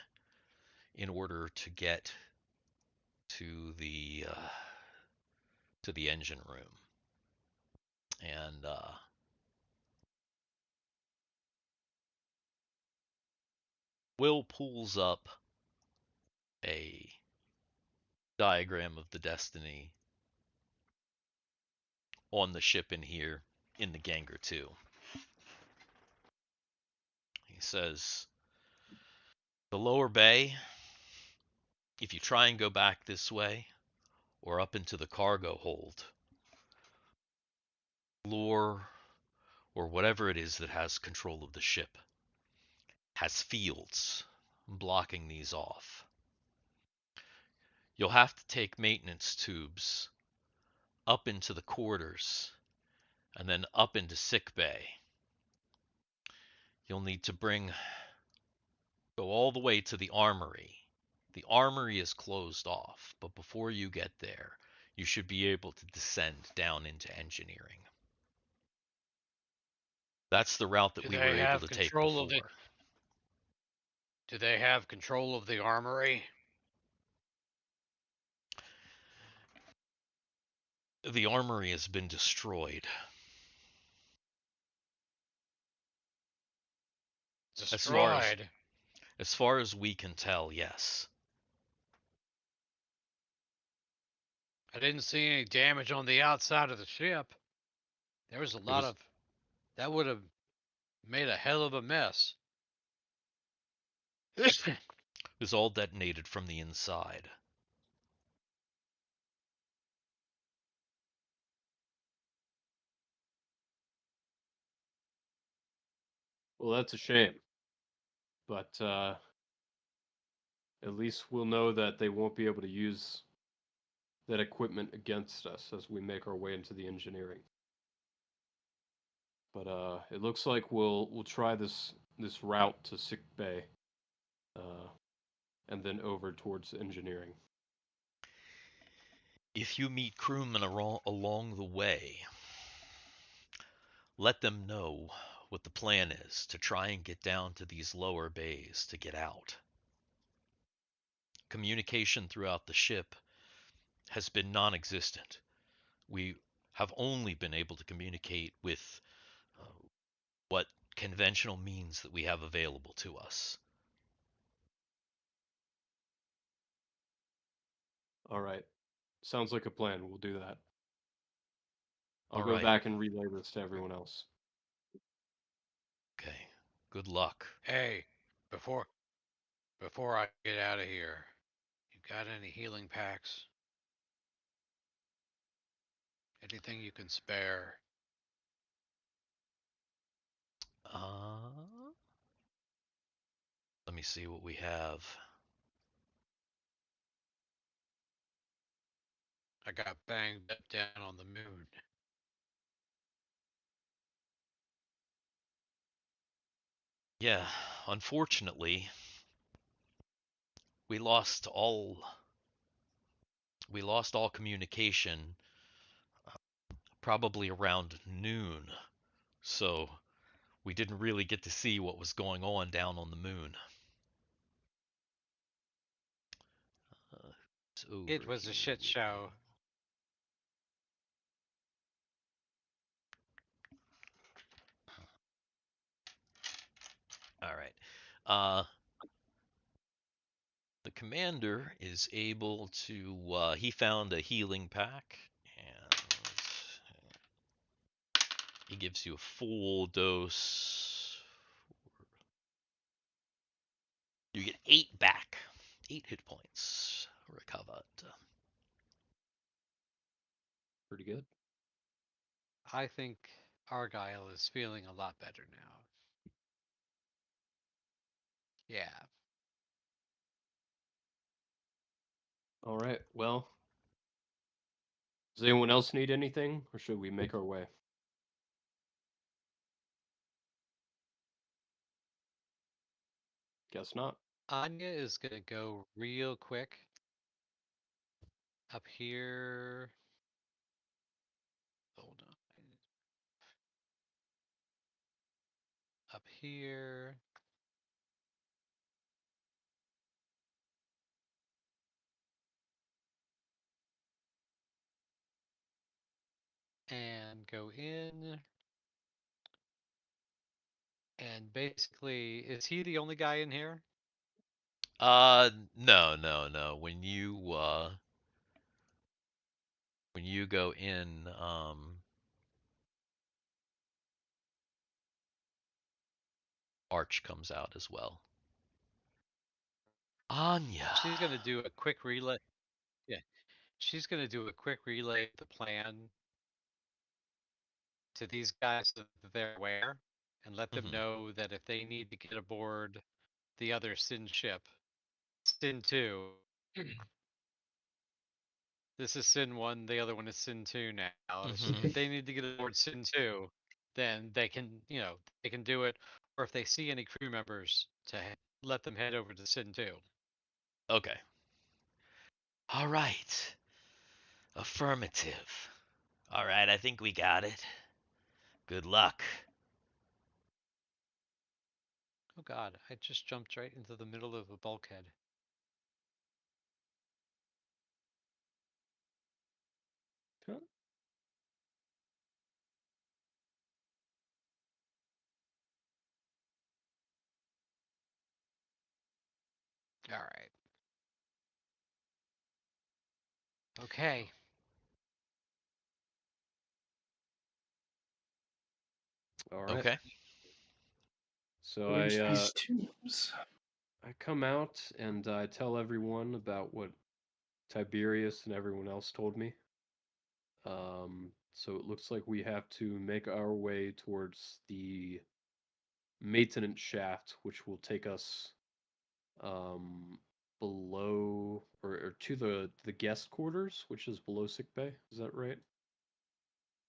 in order to get to the engine room. And Will pulls up a diagram of the Destiny on the ship in here in the Ganger 2. He says, the lower bay, if you try and go back this way or up into the cargo hold, Lore or whatever it is that has control of the ship has fields blocking these off. You'll have to take maintenance tubes up into the quarters and then up into sick bay. You'll need to go all the way to the armory. The armory is closed off, but before you get there, you should be able to descend down into engineering. That's the route that Do we they were able have to take control of before. Do they have control of the armory? The armory has been destroyed. Destroyed. As far as we can tell, yes. I didn't see any damage on the outside of the ship. There was a lot of... That would have made a hell of a mess. It was all detonated from the inside. Well, that's a shame. But at least we'll know that they won't be able to use that equipment against us as we make our way into the engineering. But it looks like we'll try this route to sick bay, and then over towards engineering. If you meet crewmen along the way, let them know what the plan is to try and get down to these lower bays to get out. Communication throughout the ship has been non-existent. We have only been able to communicate with what conventional means that we have available to us. All right. Sounds like a plan. We'll do that. I'll All go right. back and relay this to everyone else. Okay. Good luck. Hey, before I get out of here, you got any healing packs? Anything you can spare? Let me see what we have. I got banged up down on the moon. Yeah, unfortunately, we lost all communication probably around noon. So we didn't really get to see what was going on down on the moon. It was a shit show. All right. The commander is able to, he found a healing pack, and he gives you a full dose. You get 8 back. 8 hit points recovered. Pretty good. I think Argyle is feeling a lot better now. Yeah. All right. Well, does anyone else need anything, or should we make our way? Guess not. Anya is gonna go real quick up here. Hold on. Up here. and go in. And basically, is he the only guy in here? No. When you go in, Arch comes out as well. Anya. She's gonna do a quick relay. Yeah, she's gonna do a quick relay of the plan to these guys so that they're aware, and let them Mhm. know that if they need to get aboard the other Sin ship, Sin 2. This is Sin 1, the other one is Sin 2 now. Mhm. If they need to get aboard Sin 2, then they can, they can do it. Or if they see any crew members, to let them head over to Sin 2. Okay. All right. Affirmative. All right, I think we got it. Good luck. Oh god, I just jumped right into the middle of a bulkhead. Huh? Alright. Okay. All right. Okay. So Where's these tombs? I come out and I tell everyone about what Tiberius and everyone else told me. So it looks like we have to make our way towards the maintenance shaft, which will take us below or to the guest quarters, which is below sick bay. Is that right?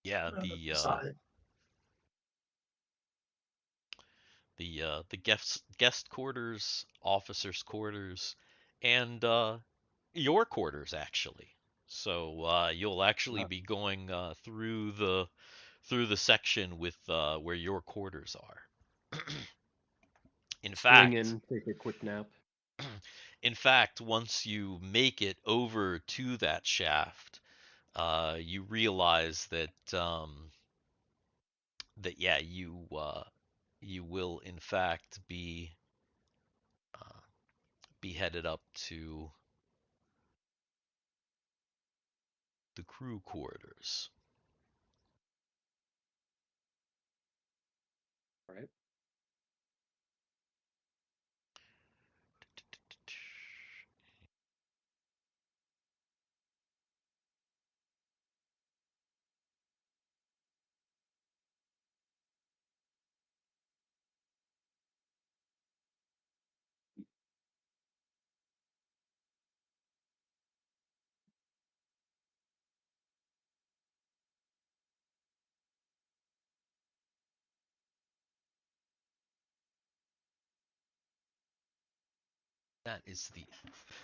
Yeah, Side. the guest quarters, officers' quarters, and your quarters actually. So you'll actually be going through the section with where your quarters are. In Swing fact, in, take a quick nap. in fact, once you make it over to that shaft, you realize that yeah, you will in fact be headed up to the crew quarters. All right.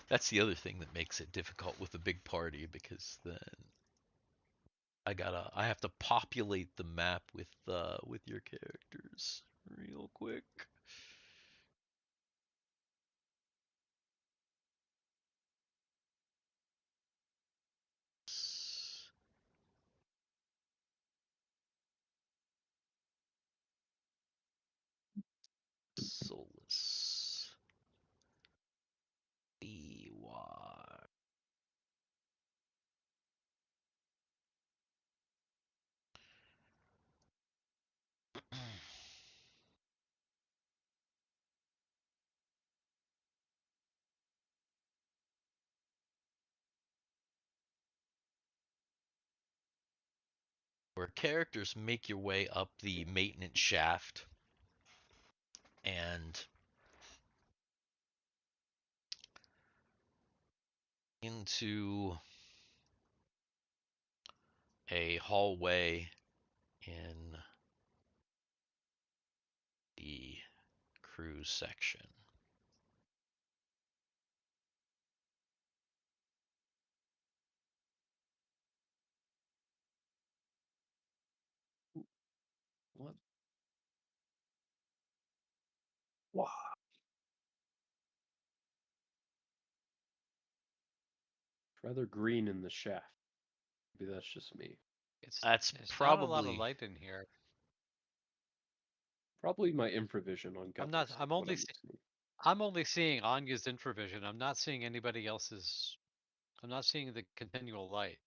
That's the other thing that makes it difficult with a big party, because then I have to populate the map with your characters real quick. Solus. Thiwar. Where characters make your way up the maintenance shaft and into a hallway in the crew section. What? Wow. Rather green in the shaft. Maybe that's just me. That's There's not a lot of probably light in here. Probably my infravision on Guthix. I'm not. is I'm what only. missing. I'm only seeing Anya's infravision. I'm not seeing anybody else's. I'm not seeing the continual light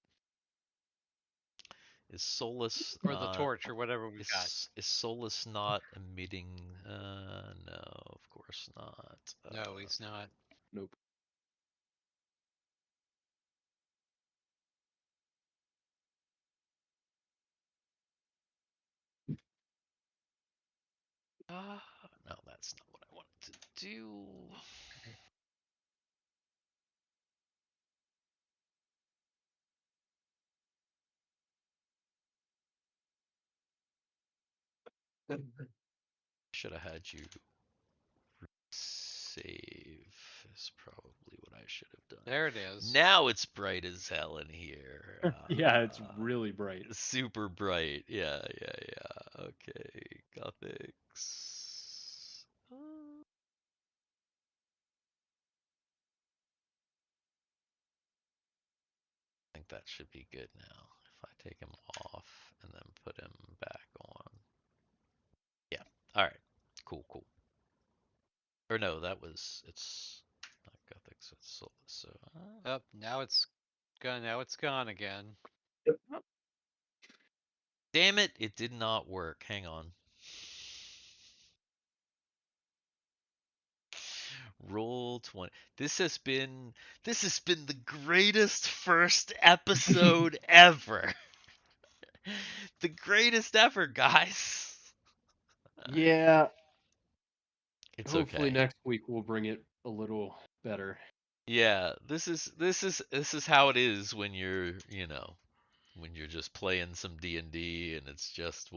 is Solus or the not torch or whatever we got. is Solus not emitting? No, of course not. No, he's not. Nope. No, that's not what I wanted to do. Should have had you save. Is probably what I should have done. There it is. Now it's bright as hell in here. Yeah, it's really bright. Super bright. Yeah. Okay, Guthix. I think that should be good now. If I take him off and then put him back on. Yeah. All right. Cool. Or no, it's not Guthix. It's Solus. So. Oh, now it's gone. Now it's gone again. Damn it! It did not work. Hang on. Roll 20. This has been the greatest first episode ever. The greatest ever, guys. Yeah. It's Hopefully okay. next week we'll bring it a little better. Yeah, this is how it is when you're, when you're just playing some D&D and it's just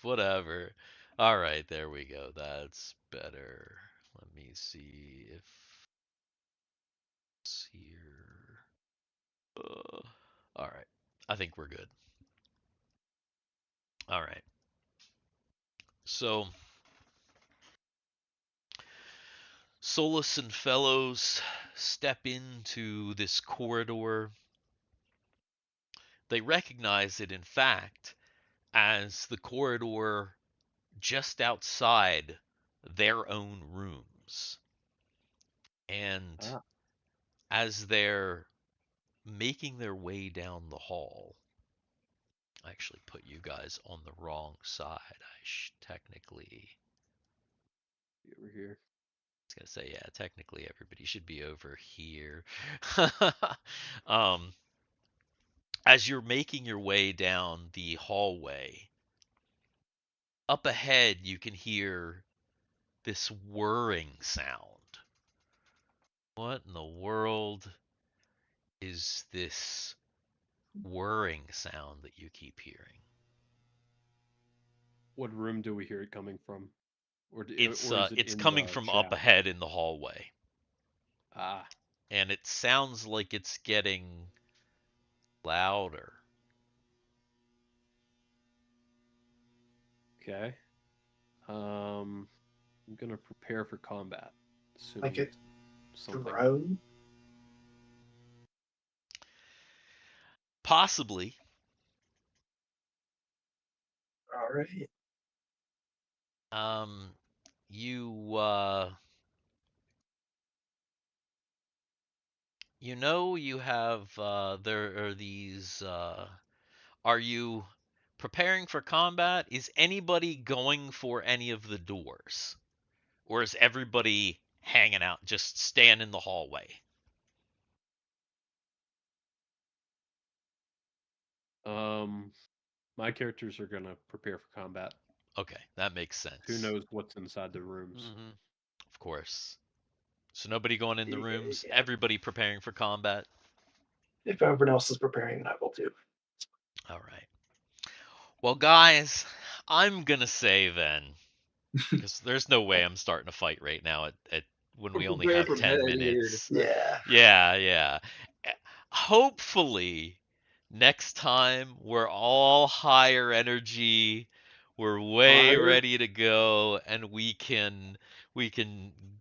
whatever. All right, there we go. That's better. Let me see if it's here. All right. I think we're good. All right. So Solus and fellows step into this corridor. They recognize it, in fact, as the corridor just outside their own rooms. And as they're making their way down the hall, I actually put you guys on the wrong side. I technically... Over here. I was gonna say, yeah, technically everybody should be over here. As you're making your way down the hallway, up ahead you can hear this whirring sound. What in the world is this whirring sound that you keep hearing? What room do we hear it coming from? Or It's is it in coming the from shaft? up ahead in the hallway. Ah. And it sounds like it's getting louder. Okay. I'm gonna prepare for combat. Like it something. drone? Possibly. All right. You have there are these are you preparing for combat? Is anybody going for any of the doors? Or is everybody hanging out, just staying in the hallway? My characters are gonna prepare for combat. Okay, that makes sense. Who knows what's inside the rooms? Mm-hmm. Of course. So nobody going in the rooms, Yeah. everybody preparing for combat? If everyone else is preparing, then I will too. All right. Well, guys, I'm gonna say then, because there's no way I'm starting a fight right now at when we only have 10 minutes. Yeah. Yeah. Hopefully, next time we're all higher energy, we're way ready to go, and we can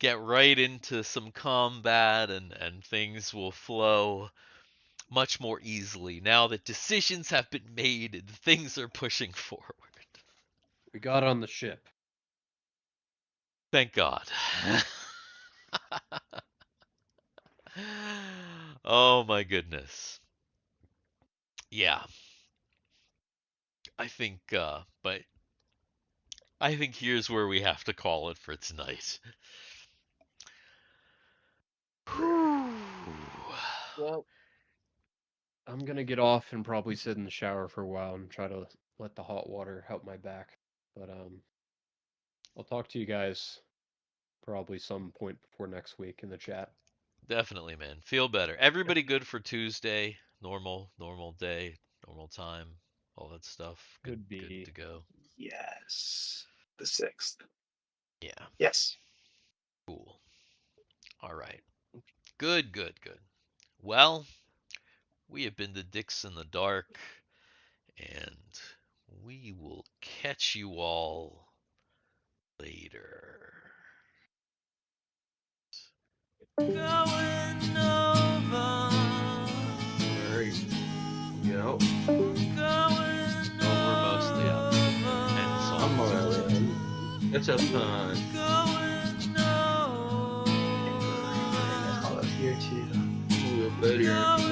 get right into some combat and things will flow much more easily now that decisions have been made and things are pushing forward. We got on the ship. Thank God. Oh my goodness. Yeah. I think but I think here's where we have to call it for tonight. Well, I'm gonna get off and probably sit in the shower for a while and try to let the hot water help my back. But I'll talk to you guys probably some point before next week in the chat. Definitely, man. Feel better. Everybody good for Tuesday? Normal day, normal time, all that stuff. Could be. Good to go. Yes. The 6th. Yeah. Yes. Cool. All right. Good. Well, we have been the Dicks in the Dark, and we will catch you all later. All right. Yo. Well, we're mostly out. And I'm songs. alright. It's up time. Here too. We're better.